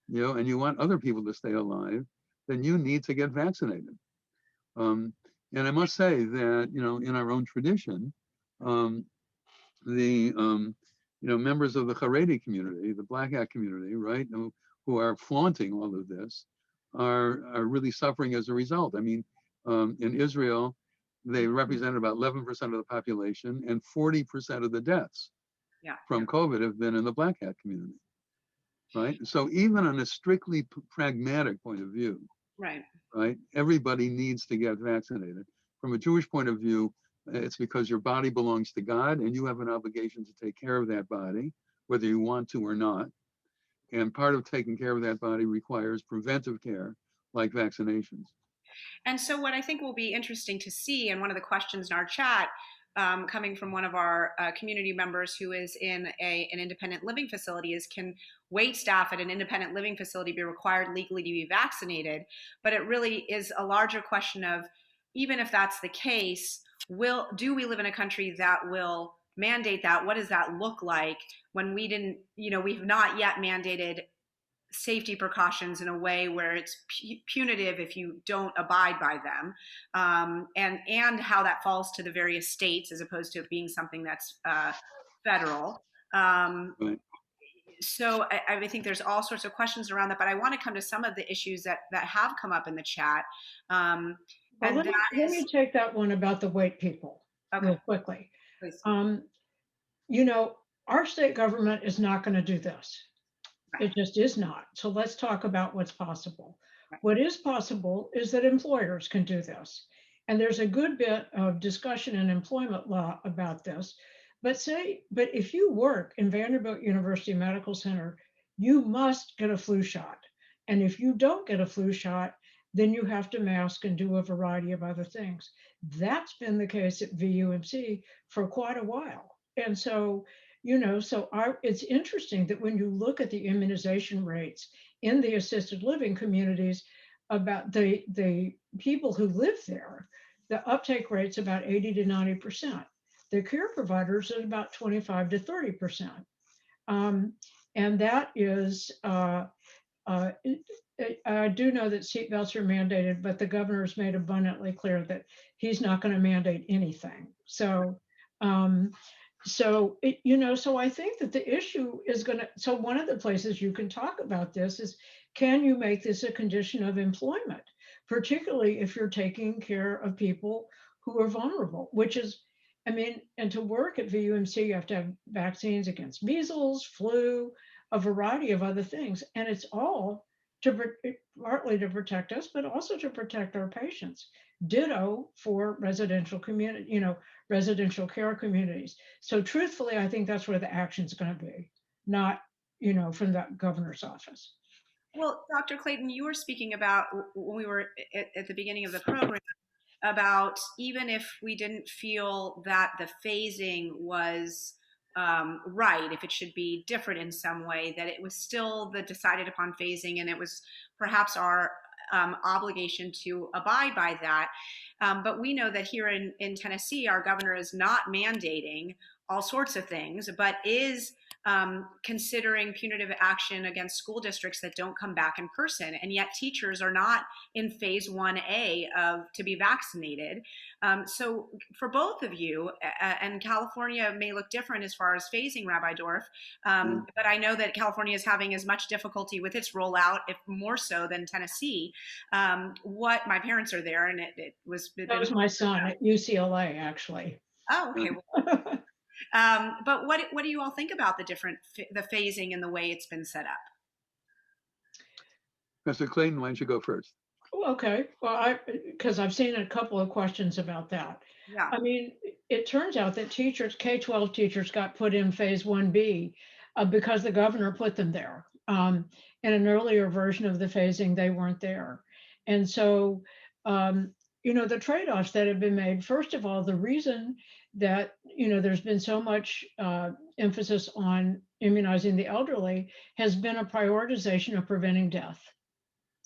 and you want other people to stay alive, then you need to get vaccinated. And I must say that, in our own tradition, members of the Haredi community, the Black Hat community, right, who are flaunting all of this, are really suffering as a result. I mean, in Israel, they represent about 11% of the population, and 40% of the deaths from COVID have been in the Black Hat community, right? So even on a strictly pragmatic point of view, right, everybody needs to get vaccinated. From a Jewish point of view, it's because your body belongs to God and you have an obligation to take care of that body, whether you want to or not. And part of taking care of that body requires preventive care, like vaccinations. And so, what I think will be interesting to see, and one of the questions in our chat coming from one of our community members who is in an independent living facility, is can wait staff at an independent living facility be required legally to be vaccinated? But it really is a larger question of, even if that's the case, do we live in a country that will mandate that? What does that look like when we didn't, we've not yet mandated safety precautions in a way where it's punitive if you don't abide by them, and how that falls to the various states as opposed to it being something that's federal. Right. So I think there's all sorts of questions around that, but I want to come to some of the issues that have come up in the chat. Well, let me take that one about the white people real quickly. Please. Our state government is not going to do this. It just is not. So let's talk about what's possible. What is possible is that employers can do this. And there's a good bit of discussion in employment law about this. But if you work in Vanderbilt University Medical Center, you must get a flu shot. And if you don't get a flu shot, then you have to mask and do a variety of other things. That's been the case at VUMC for quite a while. And so it's interesting that when you look at the immunization rates in the assisted living communities, about the people who live there, the uptake rate's about 80 to 90%. The care providers at about 25 to 30%. And that is, I do know that seatbelts are mandated, but the governor's made abundantly clear that he's not going to mandate anything. So I think that the issue is so one of the places you can talk about this is, can you make this a condition of employment, particularly if you're taking care of people who are vulnerable, and to work at VUMC, you have to have vaccines against measles, flu, a variety of other things. And it's all partly to protect us, but also to protect our patients. Ditto for residential care communities. So truthfully, I think that's where the action's going to be, not, from the governor's office. Well, Dr. Clayton, you were speaking about, when we were at the beginning of the program, about even if we didn't feel that the phasing was right, if it should be different in some way, that it was still the decided upon phasing, and it was perhaps our obligation to abide by that. But we know that here in Tennessee, our governor is not mandating all sorts of things, but is considering punitive action against school districts that don't come back in person. And yet teachers are not in phase 1A to be vaccinated. So for both of you, and California may look different as far as phasing, Rabbi Dorff, but I know that California is having as much difficulty with its rollout, if more so than Tennessee. My parents are there, and it was... That was my son at UCLA, actually. Oh, okay. But what do you all think about the phasing and the way it's been set up? Mr. Clayton, why don't you go first? Okay. Well, because I've seen a couple of questions about that. Yeah. I mean, it turns out that K-12 teachers got put in phase 1B because the governor put them there. In an earlier version of the phasing, they weren't there. And so, the trade-offs that have been made, first of all, the reason that, there's been so much emphasis on immunizing the elderly has been a prioritization of preventing death.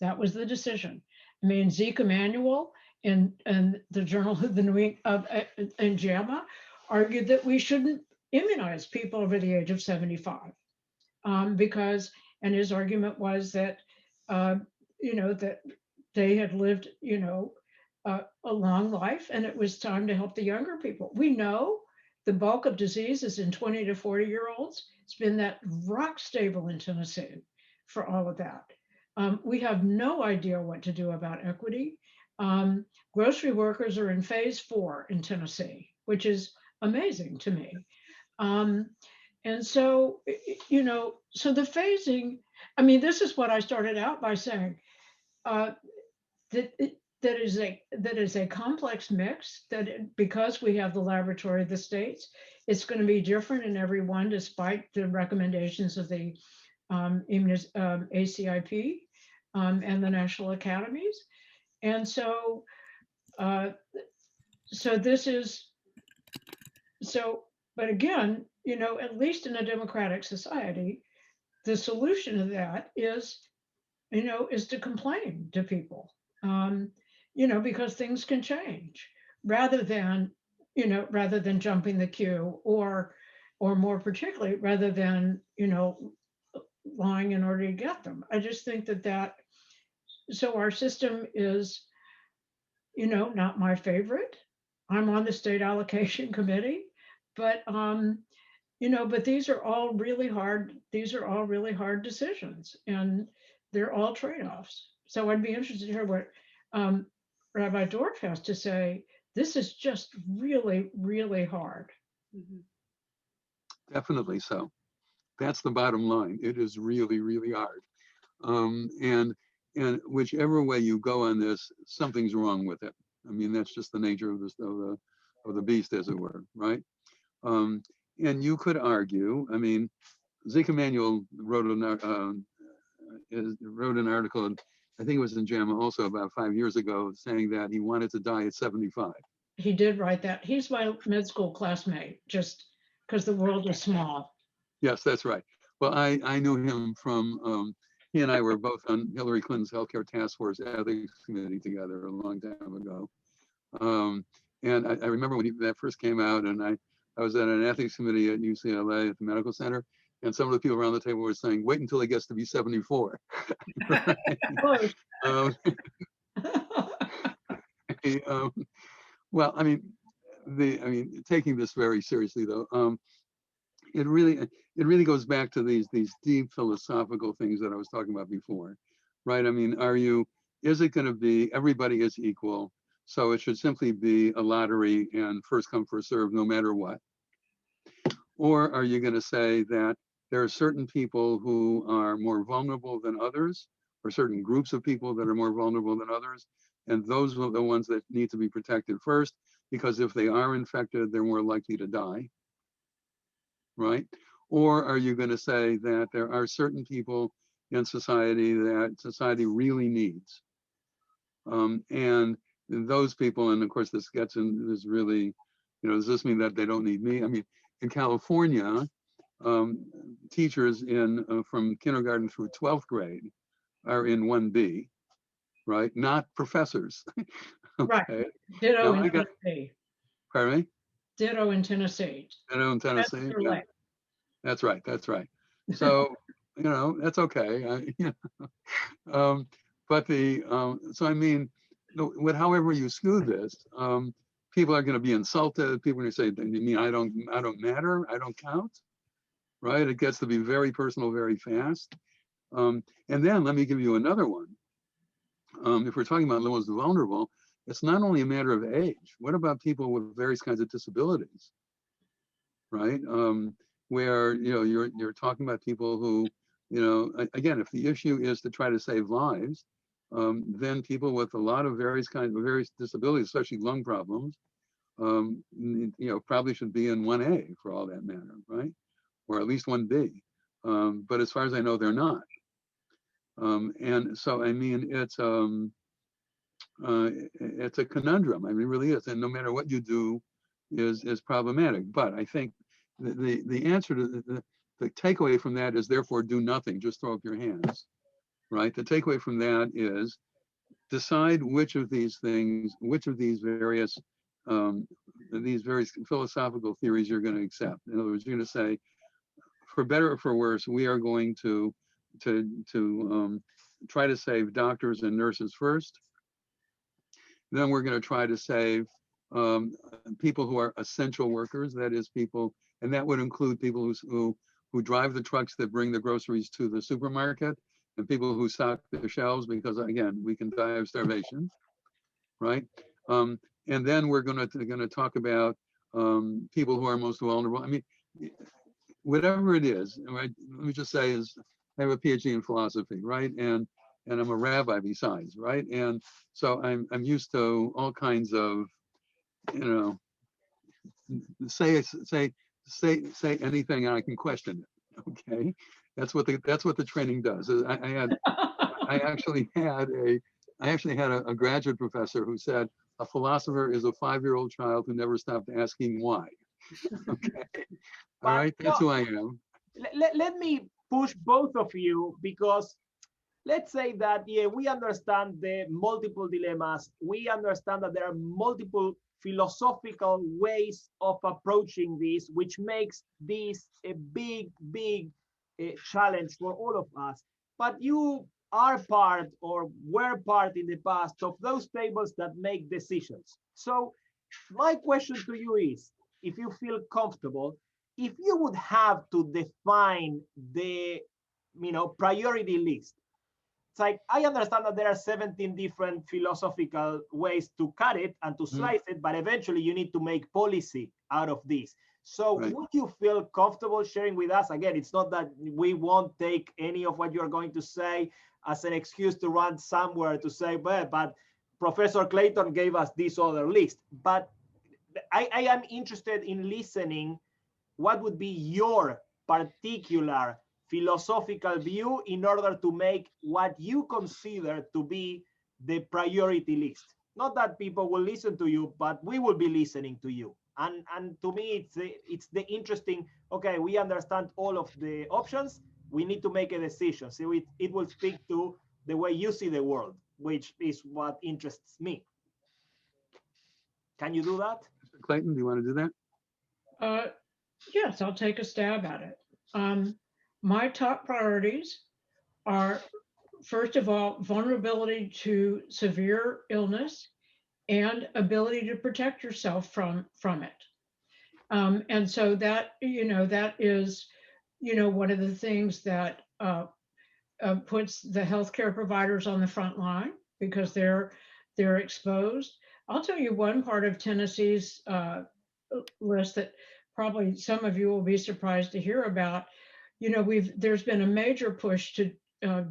That was the decision. I mean, Zeke Emanuel in the Journal of the New England in JAMA argued that we shouldn't immunize people over the age of 75 because, and his argument was that, that they had lived, a long life, and it was time to help the younger people. We know the bulk of disease is in 20 to 40-year-olds. It's been that rock stable in Tennessee for all of that. We have no idea what to do about equity. Grocery workers are in phase 4 in Tennessee, which is amazing to me. And so, so the phasing, I mean, this is what I started out by saying, that that is a complex mix, because we have the laboratory of the states, it's going to be different in every one, despite the recommendations of the ACIP and the national academies. And so but again, at least in a democratic society, the solution to that is to complain to people, because things can change, rather than jumping the queue, or more particularly, rather than, lying in order to get them. I just think so our system is, not my favorite. I'm on the state allocation committee, but but these are all really hard decisions, and they're all trade-offs. So I'd be interested to hear what Rabbi Dorff has to say. This is just really, really hard. Mhm. Definitely so. That's the bottom line. It is really, really hard. And whichever way you go on this, something's wrong with it. I mean, that's just the nature of the beast, as it were, right? And you could argue. I mean, Zeke Emanuel wrote an article, I think it was in JAMA also about 5 years ago, saying that he wanted to die at 75. He did write that. He's my med school classmate, just because the world is small. Yes, that's right. Well, I knew him from, he and I were both on Hillary Clinton's healthcare task force ethics committee together a long time ago. And I remember when that first came out, and I was at an ethics committee at UCLA at the medical center, and some of the people around the table were saying, wait until he gets to be 74. Well, I mean, taking this very seriously though, it really goes back to these deep philosophical things that I was talking about before, right? I mean, is it going to be everybody is equal, so it should simply be a lottery and first come, first serve, no matter what? Or are you going to say that there are certain people who are more vulnerable than others, or certain groups of people that are more vulnerable than others, and those are the ones that need to be protected first, because if they are infected, they're more likely to die, right? Or are you going to say that there are certain people in society that society really needs, and those people, and of course this gets in, this really, does this mean that they don't need me? I mean, in California, teachers from kindergarten through 12th grade are in 1B, right? Not professors. Okay. Right. Ditto in Tennessee. Pardon me? Ditto in Tennessee. Ditto in Tennessee. Yeah. That's right. That's right. So, that's okay. But so I mean, however you skew this, people are going to be insulted. People are going to say, "You mean I don't matter? I don't count?" Right? It gets to be very personal very fast. And then let me give you another one. If we're talking about the most vulnerable, it's not only a matter of age. What about people with various kinds of disabilities, right? Where you're talking about people who, again, if the issue is to try to save lives, then people with a lot of various disabilities, especially lung problems, probably should be in 1A for all that matter, right? Or at least 1B. But as far as I know, they're not. And so, I mean, it's a conundrum. I mean, it really is. And no matter what you do is problematic. But I think the answer to the takeaway from that is therefore do nothing, just throw up your hands, right? The takeaway from that is decide which of these things, which of these various philosophical theories you're going to accept. In other words, you're going to say, for better or for worse, we are going to try to save doctors and nurses first. Then we're going to try to save people who are essential workers, that is people, and that would include people who drive the trucks that bring the groceries to the supermarket, and people who stock the shelves, because again, we can die of starvation, right? And then we're going to talk about people who are most vulnerable. I mean, whatever it is, right? Let me just say, I have a PhD in philosophy, right? And and I'm a rabbi besides, right? And so I'm used to all kinds of, you know, say anything and I can question it. Okay, that's what the training does. I actually had a graduate professor who said a philosopher is a 5-year-old child who never stopped asking why. Okay, all But right, that's who I am. let me push both of you, because let's say that, yeah, we understand the multiple dilemmas. We understand that there are multiple philosophical ways of approaching this, which makes this a big challenge for all of us. But you are part, or were part in the past, of those tables that make decisions. So my question to you is, if you feel comfortable, if you would have to define the, priority list. It's like, I understand that there are 17 different philosophical ways to cut it and to slice it, but eventually you need to make policy out of this. So Right. would you feel comfortable sharing with us? Again, it's not that we won't take any of what you're going to say as an excuse to run somewhere to say, but Professor Clayton gave us this other list. But I am interested in listening. What would be your particular philosophical view in order to make what you consider to be the priority list? Not that people will listen to you, but we will be listening to you. And to me, it's the interesting, okay, we understand all of the options. We need to make a decision. So it will speak to the way you see the world, which is what interests me. Can you do that? Mr. Clayton, do you want to do that? Yes, I'll take a stab at it. My top priorities are, first of all, vulnerability to severe illness and ability to protect yourself from it. And so that, that is, one of the things that puts the healthcare providers on the front line, because they're exposed. I'll tell you one part of Tennessee's list that probably some of you will be surprised to hear about. There's been a major push to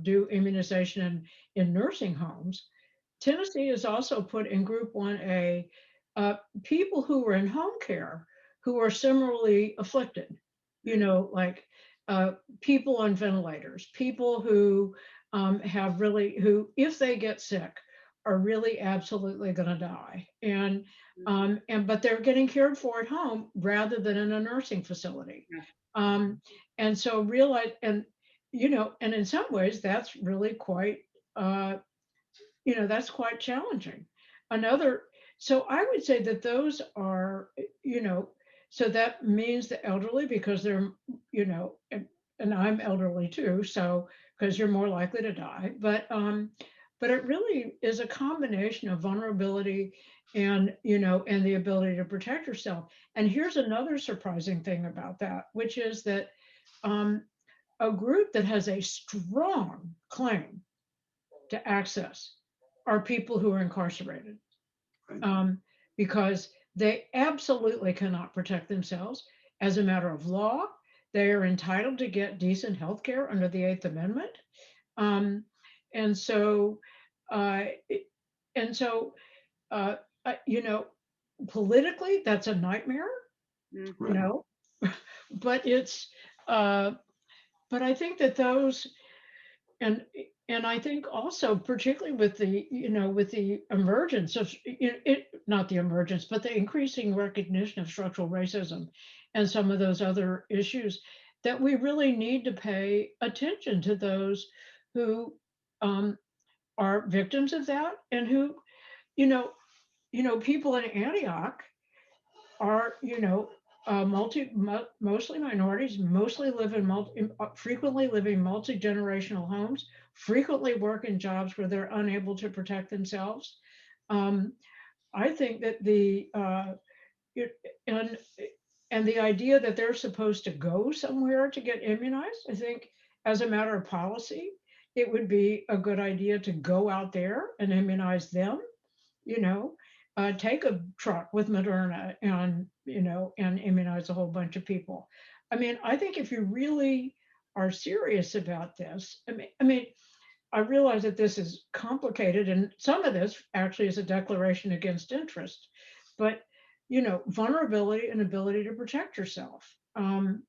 do immunization in nursing homes. Tennessee is also put in Group 1A people who are in home care who are similarly afflicted, like people on ventilators, people who who, if they get sick, are really absolutely going to die. But they're getting cared for at home rather than in a nursing facility. And so realize, and in some ways that's really quite, that's quite challenging. So I would say that those are, so that means the elderly, because they're, and I'm elderly too, so because you're more likely to die. But it really is a combination of vulnerability and, and the ability to protect yourself. And here's another surprising thing about that, which is that a group that has a strong claim to access are people who are incarcerated, because they absolutely cannot protect themselves. As a matter of law, they are entitled to get decent health care under the 8th Amendment. And so, politically, that's a nightmare, but it's, but I think that those, and I think also, particularly with the, with the emergence of not the emergence, but the increasing recognition of structural racism and some of those other issues, that we really need to pay attention to those who are victims of that, and who, people in Antioch are, mostly minorities, mostly frequently live in multi-generational homes, frequently work in jobs where they're unable to protect themselves. I think that and the idea that they're supposed to go somewhere to get immunized, I think as a matter of policy, it would be a good idea to go out there and immunize them, take a truck with Moderna and, and immunize a whole bunch of people. I mean, I think if you really are serious about this, I realize that this is complicated, and some of this actually is a declaration against interest, but vulnerability and ability to protect yourself. And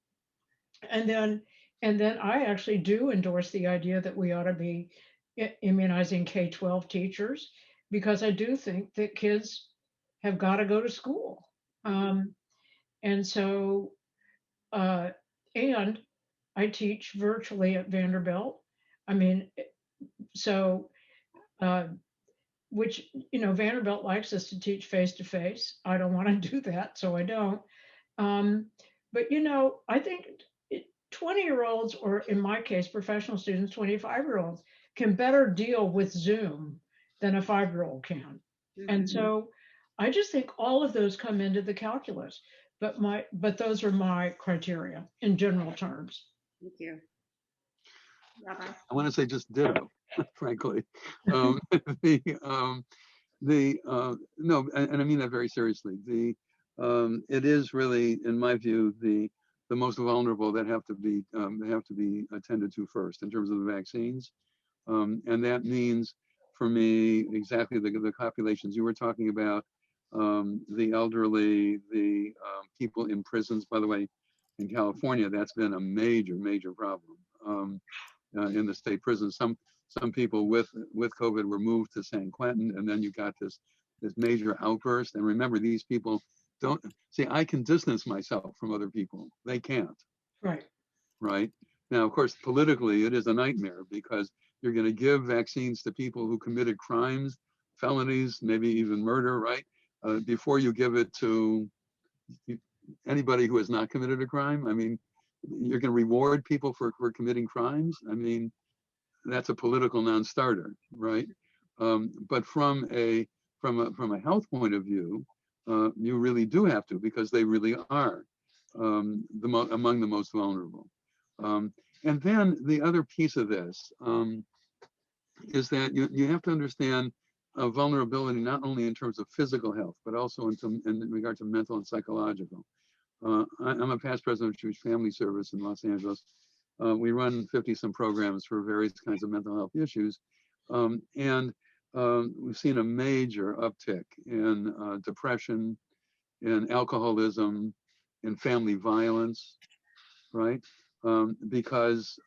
then I actually do endorse the idea that we ought to be immunizing K-12 teachers, because I do think that kids have got to go to school. And so, and I teach virtually at Vanderbilt. I mean, so, which, Vanderbilt likes us to teach face to face. I don't want to do that, so I don't. But, I think 20-year-olds, or in my case, professional students, 25-year-olds, can better deal with Zoom than a 5-year-old can. Mm-hmm. And so I just think all of those come into the calculus, but those are my criteria in general terms. Thank you. Rabbi? I want to say just ditto, frankly. No, and I mean that very seriously. It is really, in my view, the most vulnerable that have to be attended to first in terms of the vaccines, and that means for me exactly the populations you were talking about, the elderly, the people in prisons. By the way, in California, that's been a major problem in the state prisons. Some people with COVID were moved to San Quentin, and then you got this major outburst. And remember, these people don't see. I can distance myself from other people. They can't. Right. Now, of course, politically, it is a nightmare, because you're going to give vaccines to people who committed crimes, felonies, maybe even murder, right? Before you give it to anybody who has not committed a crime. I mean, you're going to reward people for committing crimes. I mean, that's a political non-starter, right? But from a health point of view, you really do have to, because they really are among the most vulnerable. And then the other piece of this is that you have to understand vulnerability not only in terms of physical health, but also in regard to mental and psychological. I'm a past president of Jewish Family Service in Los Angeles. We run 50-some programs for various kinds of mental health issues. And we've seen a major uptick in depression, in alcoholism, in family violence, right? Because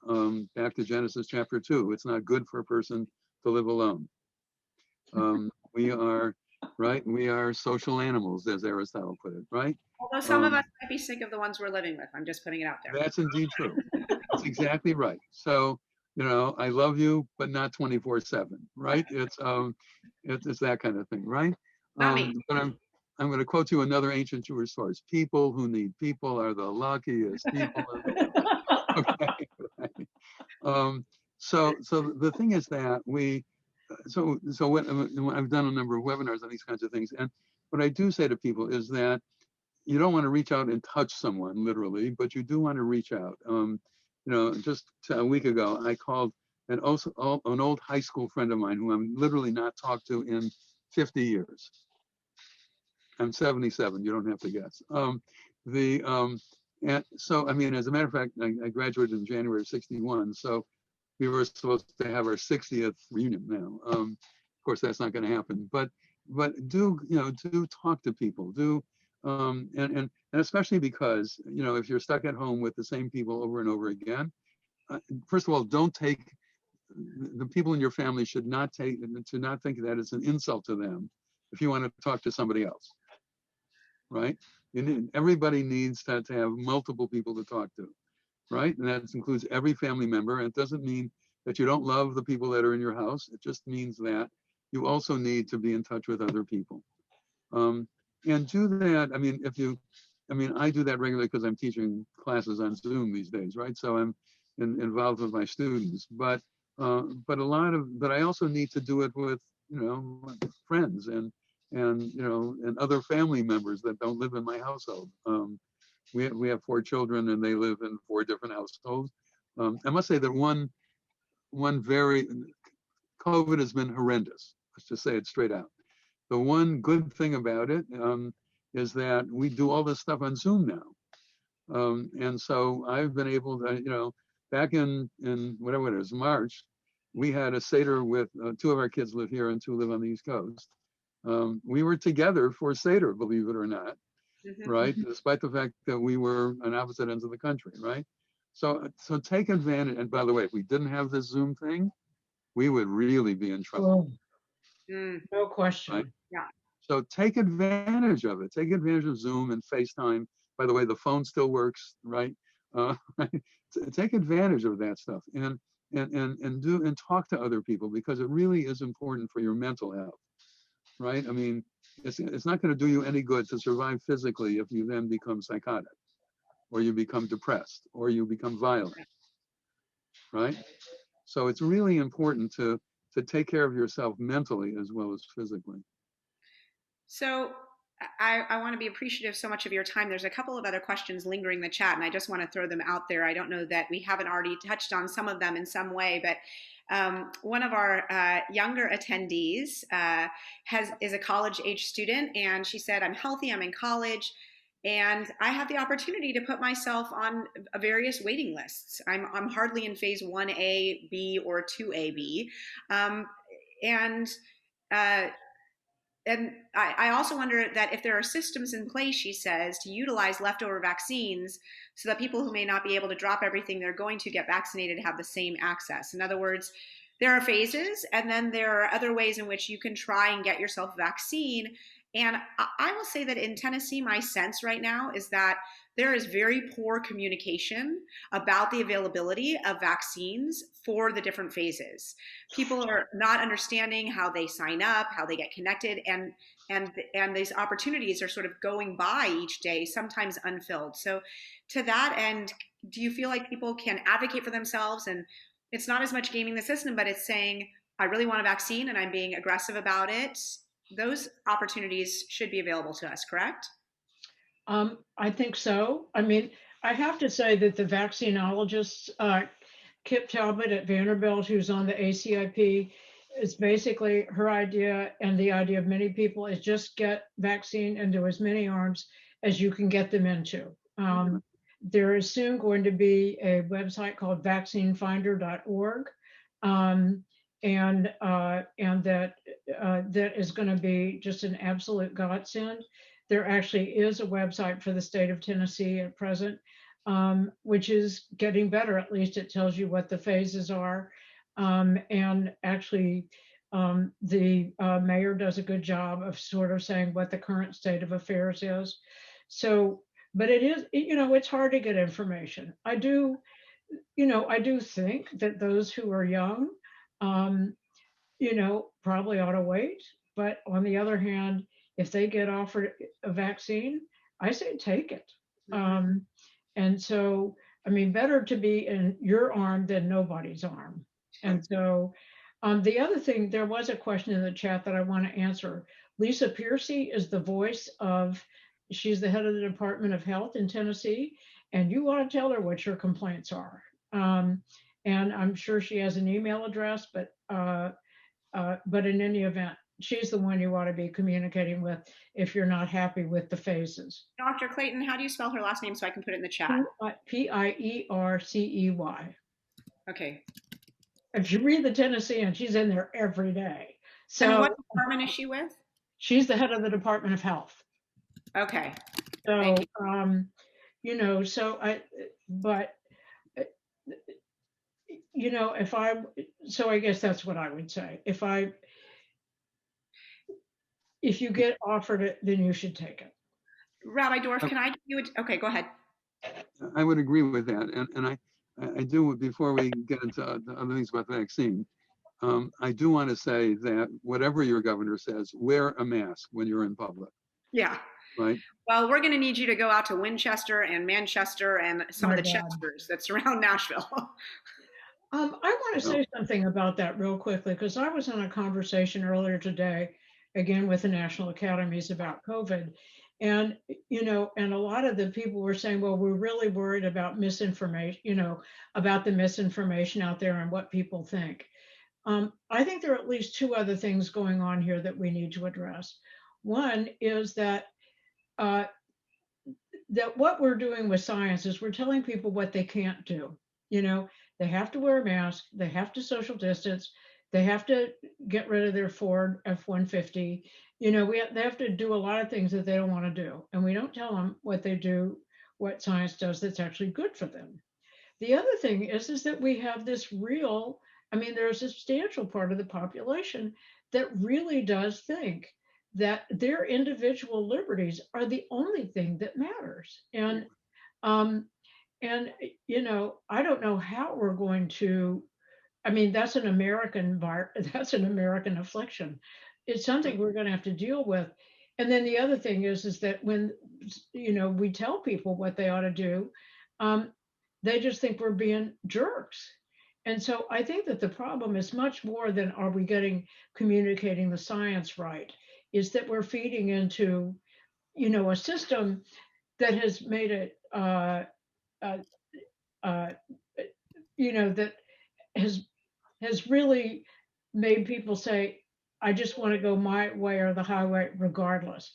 back to Genesis chapter 2, it's not good for a person to live alone. We are social animals, as Aristotle put it, right? Although some of us might be sick of the ones we're living with. I'm just putting it out there. That's indeed true. That's exactly right. So, I love you, but not 24/7, right? It's that kind of thing, right? Not me. But I'm going to quote you another ancient Jewish source. People who need people are the luckiest people. Okay. Right. So the thing is that when I've done a number of webinars on these kinds of things, and what I do say to people is that you don't want to reach out and touch someone literally, but you do want to reach out. Just a week ago, I called an old high school friend of mine who I'm literally not talked to in 50 years. I'm 77. You don't have to guess. And so, I mean, as a matter of fact, I graduated in January of '61. So we were supposed to have our 60th reunion now. Of course, that's not going to happen. But do talk to people. And especially because if you're stuck at home with the same people over and over again, first of all, don't take the people in your family should not think that it's an insult to them if you want to talk to somebody else, right? Everybody needs to have multiple people to talk to, right? And that includes every family member. And it doesn't mean that you don't love the people that are in your house. It just means that you also need to be in touch with other people. And do that. I do that regularly because I'm teaching classes on Zoom these days, right? So I'm involved with my students, but I also need to do it with friends and other family members that don't live in my household. We have 4 children and they live in 4 different households. I must say that one COVID has been horrendous. Let's just say it straight out. The one good thing about it is that we do all this stuff on Zoom now. And so I've been able to, back in whatever it is, March, we had a Seder with two of our kids live here and two live on the East Coast. We were together for Seder, believe it or not, right? Despite the fact that we were on opposite ends of the country, right? So take advantage. And by the way, if we didn't have this Zoom thing, we would really be in trouble. No question. Right? Yeah. So take advantage of it. Take advantage of Zoom and FaceTime. By the way, the phone still works, right? Right? Take advantage of that stuff and talk to other people, because it really is important for your mental health, right? I mean, it's not going to do you any good to survive physically if you then become psychotic, or you become depressed, or you become violent, right? So it's really important to take care of yourself mentally as well as physically. So I want to be appreciative so much of your time. There's a couple of other questions lingering in the chat, and I just want to throw them out there. I don't know that we haven't already touched on some of them in some way, but one of our younger attendees is a college-age student, and she said, I'm healthy, I'm in college, and I have the opportunity to put myself on various waiting lists. I'm hardly in phase 1A, B, or 2AB. And I also wonder that if there are systems in place, she says, to utilize leftover vaccines so that people who may not be able to drop everything they're going to get vaccinated have the same access. In other words, there are phases, and then there are other ways in which you can try and get yourself a vaccine. And I will say that in Tennessee, my sense right now is that there is very poor communication about the availability of vaccines for the different phases. People are not understanding how they sign up, how they get connected, and these opportunities are sort of going by each day, sometimes unfilled. So to that end, do you feel like people can advocate for themselves? And it's not as much gaming the system, but it's saying, I really want a vaccine and I'm being aggressive about it. Those opportunities should be available to us, correct? I think so. I mean, I have to say that the vaccinologists, Kip Talbot at Vanderbilt, who's on the ACIP, is basically her idea, and the idea of many people, is just get vaccine into as many arms as you can get them into. There is soon going to be a website called vaccinefinder.org. And that is going to be just an absolute godsend. There actually is a website for the state of Tennessee at present, which is getting better. At least it tells you what the phases are. And actually, the mayor does a good job of sort of saying what the current state of affairs is. So, but it is, it's hard to get information. I do think that those who are young, probably ought to wait. But on the other hand, if they get offered a vaccine, I say take it. And so, I mean, better to be in your arm than nobody's arm. And so the other thing, there was a question in the chat that I want to answer. Lisa Piercy is the voice she's the head of the Department of Health in Tennessee, and you want to tell her what your complaints are. And I'm sure she has an email address, but in any event, she's the one you want to be communicating with if you're not happy with the phases. Dr. Clayton, how do you spell her last name so I can put it in the chat? Piercey. Okay. If you read the Tennessean, she's in there every day. So and what department is she with? She's the head of the Department of Health. Okay. So, I guess that's what I would say. If you get offered it, then you should take it. Rabbi Dorff, can I give you okay, go ahead. I would agree with that. And I do, before we get into other things about the vaccine, I do want to say that whatever your governor says, wear a mask when you're in public. Yeah. Right. Well, we're going to need you to go out to Winchester and Manchester and some of the Chesters that surround Nashville. I want to say something about that real quickly, because I was in a conversation earlier today, again, with the National Academies about COVID. And, and a lot of the people were saying, well, we're really worried about misinformation, about the misinformation out there and what people think. I think there are at least two other things going on here that we need to address. One is that what we're doing with science is we're telling people what they can't do. They have to wear a mask. They have to social distance. They have to get rid of their Ford F-150. They have to do a lot of things that they don't want to do. And we don't tell them what they do, what science does that's actually good for them. The other thing is that we have this there's a substantial part of the population that really does think that their individual liberties are the only thing that matters. I don't know how we're going to. That's an American that's an American affliction. It's something we're going to have to deal with. And then the other thing is that when we tell people what they ought to do, they just think we're being jerks. And so I think that the problem is much more than are we communicating the science right, is that we're feeding into, a system that has made it, that has really made people say, I just want to go my way or the highway regardless.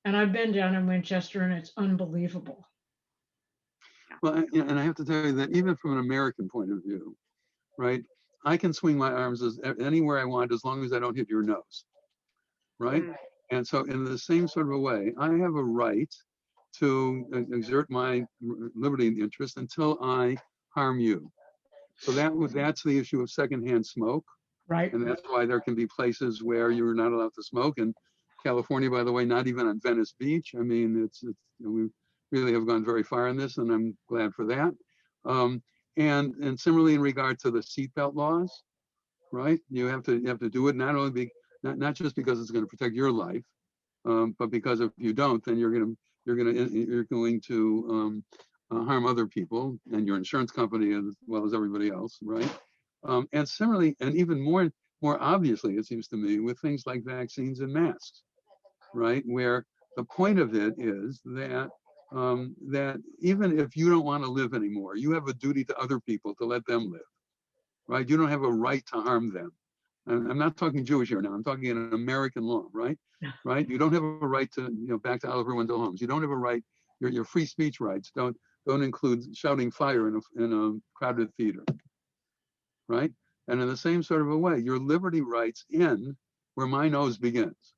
And I've been down in Winchester and it's unbelievable. Well, and I have to tell you that even from an American point of view, right, I can swing my arms anywhere I want as long as I don't hit your nose, right? Mm. And so in the same sort of a way, I have a right to exert my liberty and interest until I harm you. So that's the issue of secondhand smoke. Right. And that's why there can be places where you're not allowed to smoke. And California, by the way, not even on Venice Beach. I mean, we really have gone very far in this, and I'm glad for that. And similarly, in regard to the seatbelt laws, right? You have to do it not just because it's going to protect your life, but because if you don't, then you're going to harm other people and your insurance company as well as everybody else, right? And similarly, and even more obviously, it seems to me, with things like vaccines and masks, right? Where the point of it is that even if you don't want to live anymore, you have a duty to other people to let them live, right? You don't have a right to harm them. And I'm not talking Jewish here now. I'm talking in American law, right? Right? You don't have a right to, back to Oliver Wendell Holmes. You don't have a right. Your free speech rights don't include shouting fire in a crowded theater, right? And in the same sort of a way, your liberty rights end where my nose begins,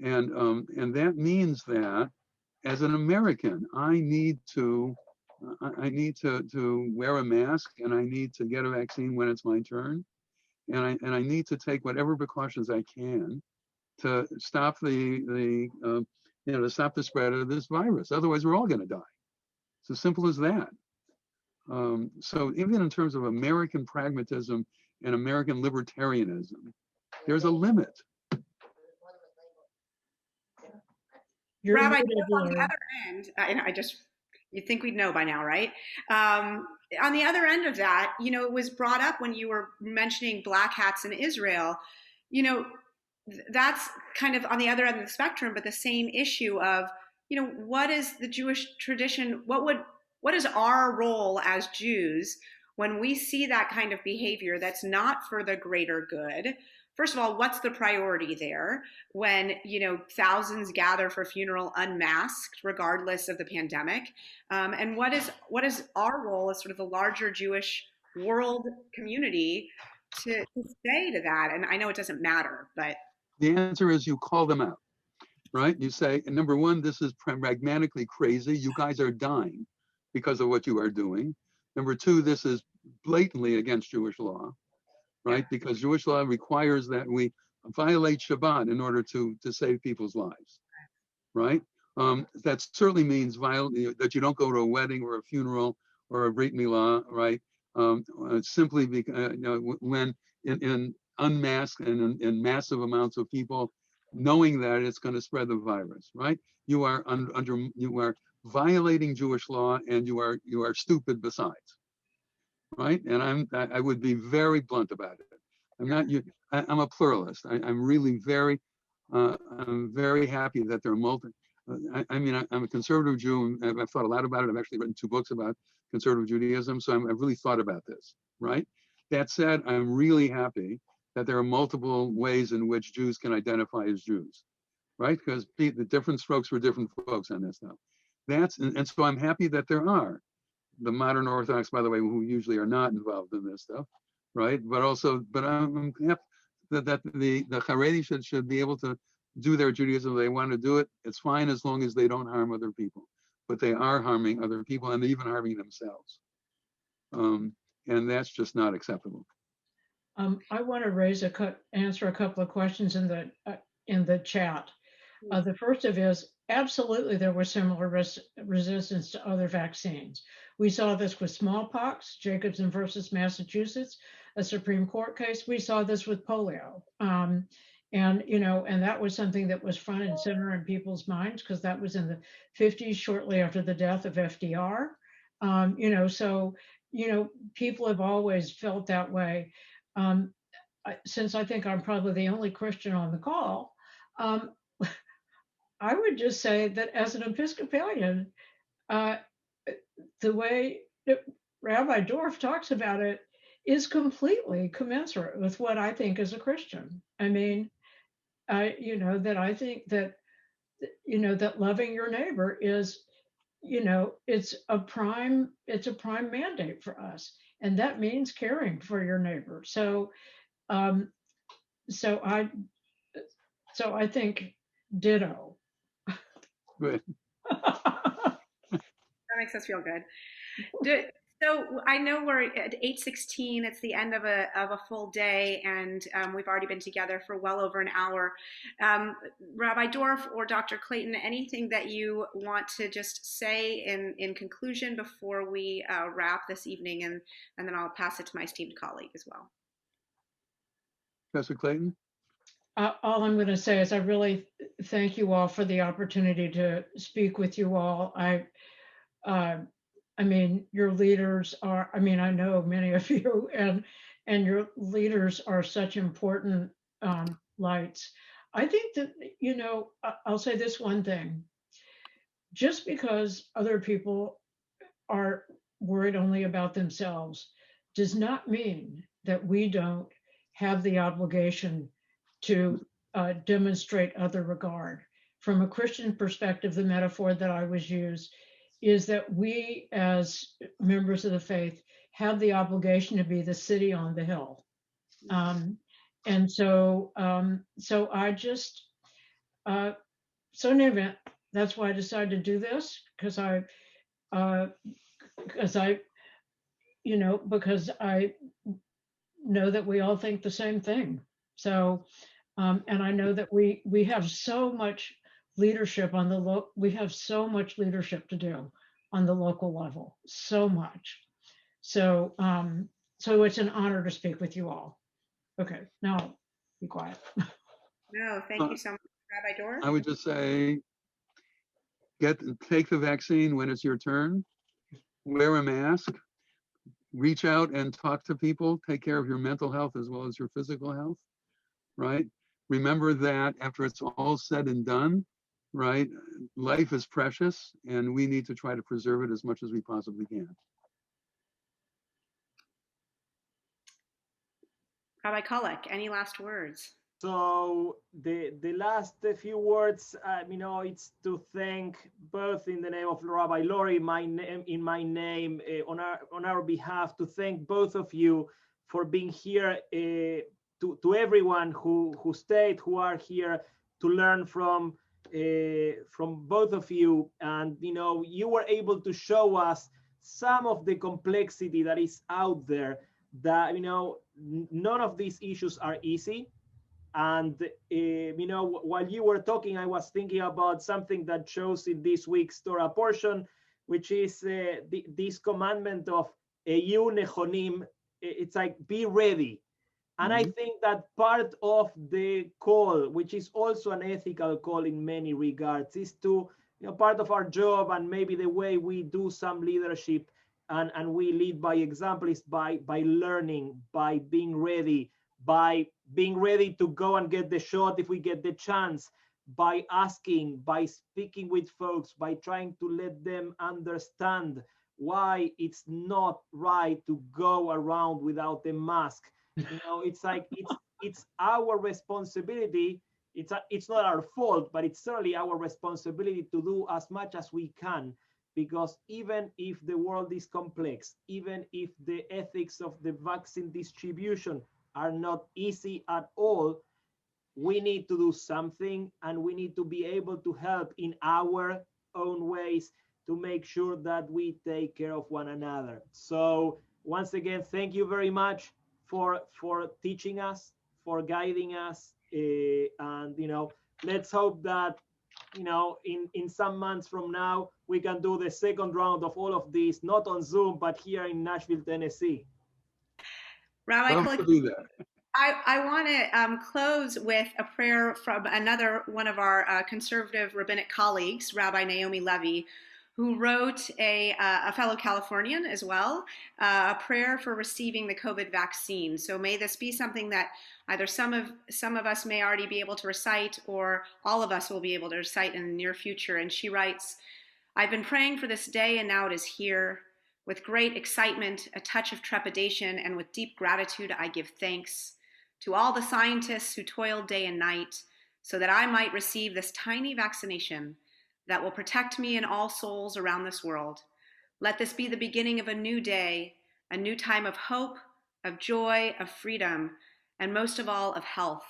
and that means that as an American, I need to wear a mask, and I need to get a vaccine when it's my turn, and I need to take whatever precautions I can to stop to stop the spread of this virus. Otherwise, we're all going to die. It's as simple as that. So even in terms of American pragmatism and American libertarianism, there's a limit. Rabbi, on the other end, you'd think we'd know by now, right? On the other end of that, it was brought up when you were mentioning black hats in Israel, that's kind of on the other end of the spectrum, but the same issue of, what is the Jewish tradition? What is our role as Jews when we see that kind of behavior that's not for the greater good? First of all, what's the priority there when, thousands gather for a funeral unmasked, regardless of the pandemic? And what is our role as sort of the larger Jewish world community to say to that? And I know it doesn't matter, but. The answer is you call them out, right? You say, number one, this is pragmatically crazy. You guys are dying because of what you are doing. Number two, this is blatantly against Jewish law, right? Because Jewish law requires that we violate Shabbat in order to save people's lives, right? That certainly means that you don't go to a wedding or a funeral or a Brit Milah, right? Simply because, when in unmasked and in massive amounts of people, knowing that it's going to spread the virus, right? You are you are violating Jewish law, and you are stupid besides, right? And I would be very blunt about it. I'm a pluralist. I'm really I'm very happy that there are I'm a conservative Jew, and I've thought a lot about it. I've actually written 2 books about conservative Judaism, so I've really thought about this, right? That said, I'm really happy that there are multiple ways in which Jews can identify as Jews, right? Because the different strokes for different folks on this stuff. And so I'm happy that there are. the modern Orthodox, by the way, who usually are not involved in this stuff, right? But also, but I'm happy that the Haredi should be able to do their Judaism if they want to do it. It's fine as long as they don't harm other people, but they are harming other people and even harming themselves. And that's just not acceptable. I want to answer a couple of questions in the chat. The first of is absolutely there was similar resistance to other vaccines. We saw this with smallpox, Jacobson versus Massachusetts, a Supreme Court case. We saw this with polio. And that was something that was front and center in people's minds because that was in the 50s, shortly after the death of FDR. So people have always felt that way. Since I think I'm probably the only Christian on the call, I would just say that as an Episcopalian, the way Rabbi Dorff talks about it is completely commensurate with what I think as a Christian. I mean, that I think that, that loving your neighbor is, it's a prime mandate for us. And that means caring for your neighbor. So I think ditto. Good. That makes us feel good. So I know we're at 8:16. It's the end of a full day, and we've already been together for well over an hour. Rabbi Dorff or Dr. Clayton, anything that you want to just say in conclusion before we wrap this evening, and then I'll pass it to my esteemed colleague as well. Professor Clayton? All I'm going to say is I really thank you all for the opportunity to speak with you all. I mean, your leaders are, I know many of you, and your leaders are such important lights. I think that, I'll say this one thing. Just because other people are worried only about themselves does not mean that we don't have the obligation to demonstrate other regard. From a Christian perspective, the metaphor that I was used is that we as members of the faith have the obligation to be the city on the hill. And so I just, so in any event, that's why I decided to do this, because I know that we all think the same thing. So, and I know that we have so much leadership we have so much leadership to do on the local level, so much. So, so it's an honor to speak with you all. Okay, now be quiet. No, thank you so much, Rabbi Dorff. I would just say, take the vaccine when it's your turn, wear a mask, reach out and talk to people, take care of your mental health as well as your physical health, right? Remember that after it's all said and done, right, life is precious and we need to try to preserve it as much as we possibly can. Rabbi Kolek, any last words? So the last few words, it's to thank, both in the name of Rabbi Lori, in my name, on our behalf, to thank both of you for being here. To everyone who stayed, who are here, to learn from both of you, and you were able to show us some of the complexity that is out there. That none of these issues are easy. And, while you were talking, I was thinking about something that shows in this week's Torah portion, which is this commandment of Eyu Nechonim. It's like, be ready. And I think that part of the call, which is also an ethical call in many regards, is to, part of our job and maybe the way we do some leadership and we lead by example is by learning, by being ready, by being ready to go and get the shot if we get the chance, by asking, by speaking with folks, by trying to let them understand why it's not right to go around without a mask. It's like it's our responsibility. It's not our fault, but it's certainly our responsibility to do as much as we can because even if the world is complex, even if the ethics of the vaccine distribution are not easy at all, we need to do something, and we need to be able to help in our own ways to make sure that we take care of one another. So once again, thank you very much for teaching us, for guiding us, and let's hope that in some months from now we can do the second round of all of this, not on Zoom but here in Nashville, Tennessee. Rabbi, Love to do that. I want to close with a prayer from another one of our conservative rabbinic colleagues, Rabbi Naomi Levy, who wrote a fellow Californian as well, a prayer for receiving the COVID vaccine. So may this be something that either some of us may already be able to recite, or all of us will be able to recite in the near future. And she writes, "I've been praying for this day, and now it is here. With great excitement, a touch of trepidation, and with deep gratitude, I give thanks to all the scientists who toiled day and night so that I might receive this tiny vaccination that will protect me and all souls around this world. Let this be the beginning of a new day, a new time of hope, of joy, of freedom, and most of all, of health.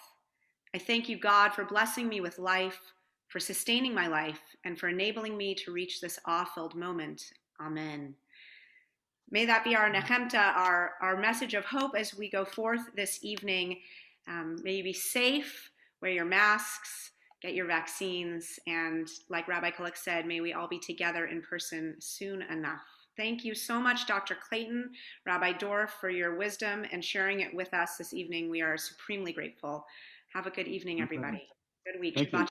I thank you, God, for blessing me with life, for sustaining my life, and for enabling me to reach this awe-filled moment. Amen." May that be our nechemta, our message of hope as we go forth this evening. May you be safe, wear your masks, get your vaccines, and like Rabbi Kalik said, may we all be together in person soon enough. Thank you so much, Dr. Clayton, Rabbi Dorff, for your wisdom and sharing it with us this evening. We are supremely grateful. Have a good evening, everybody. Good week. Thank you.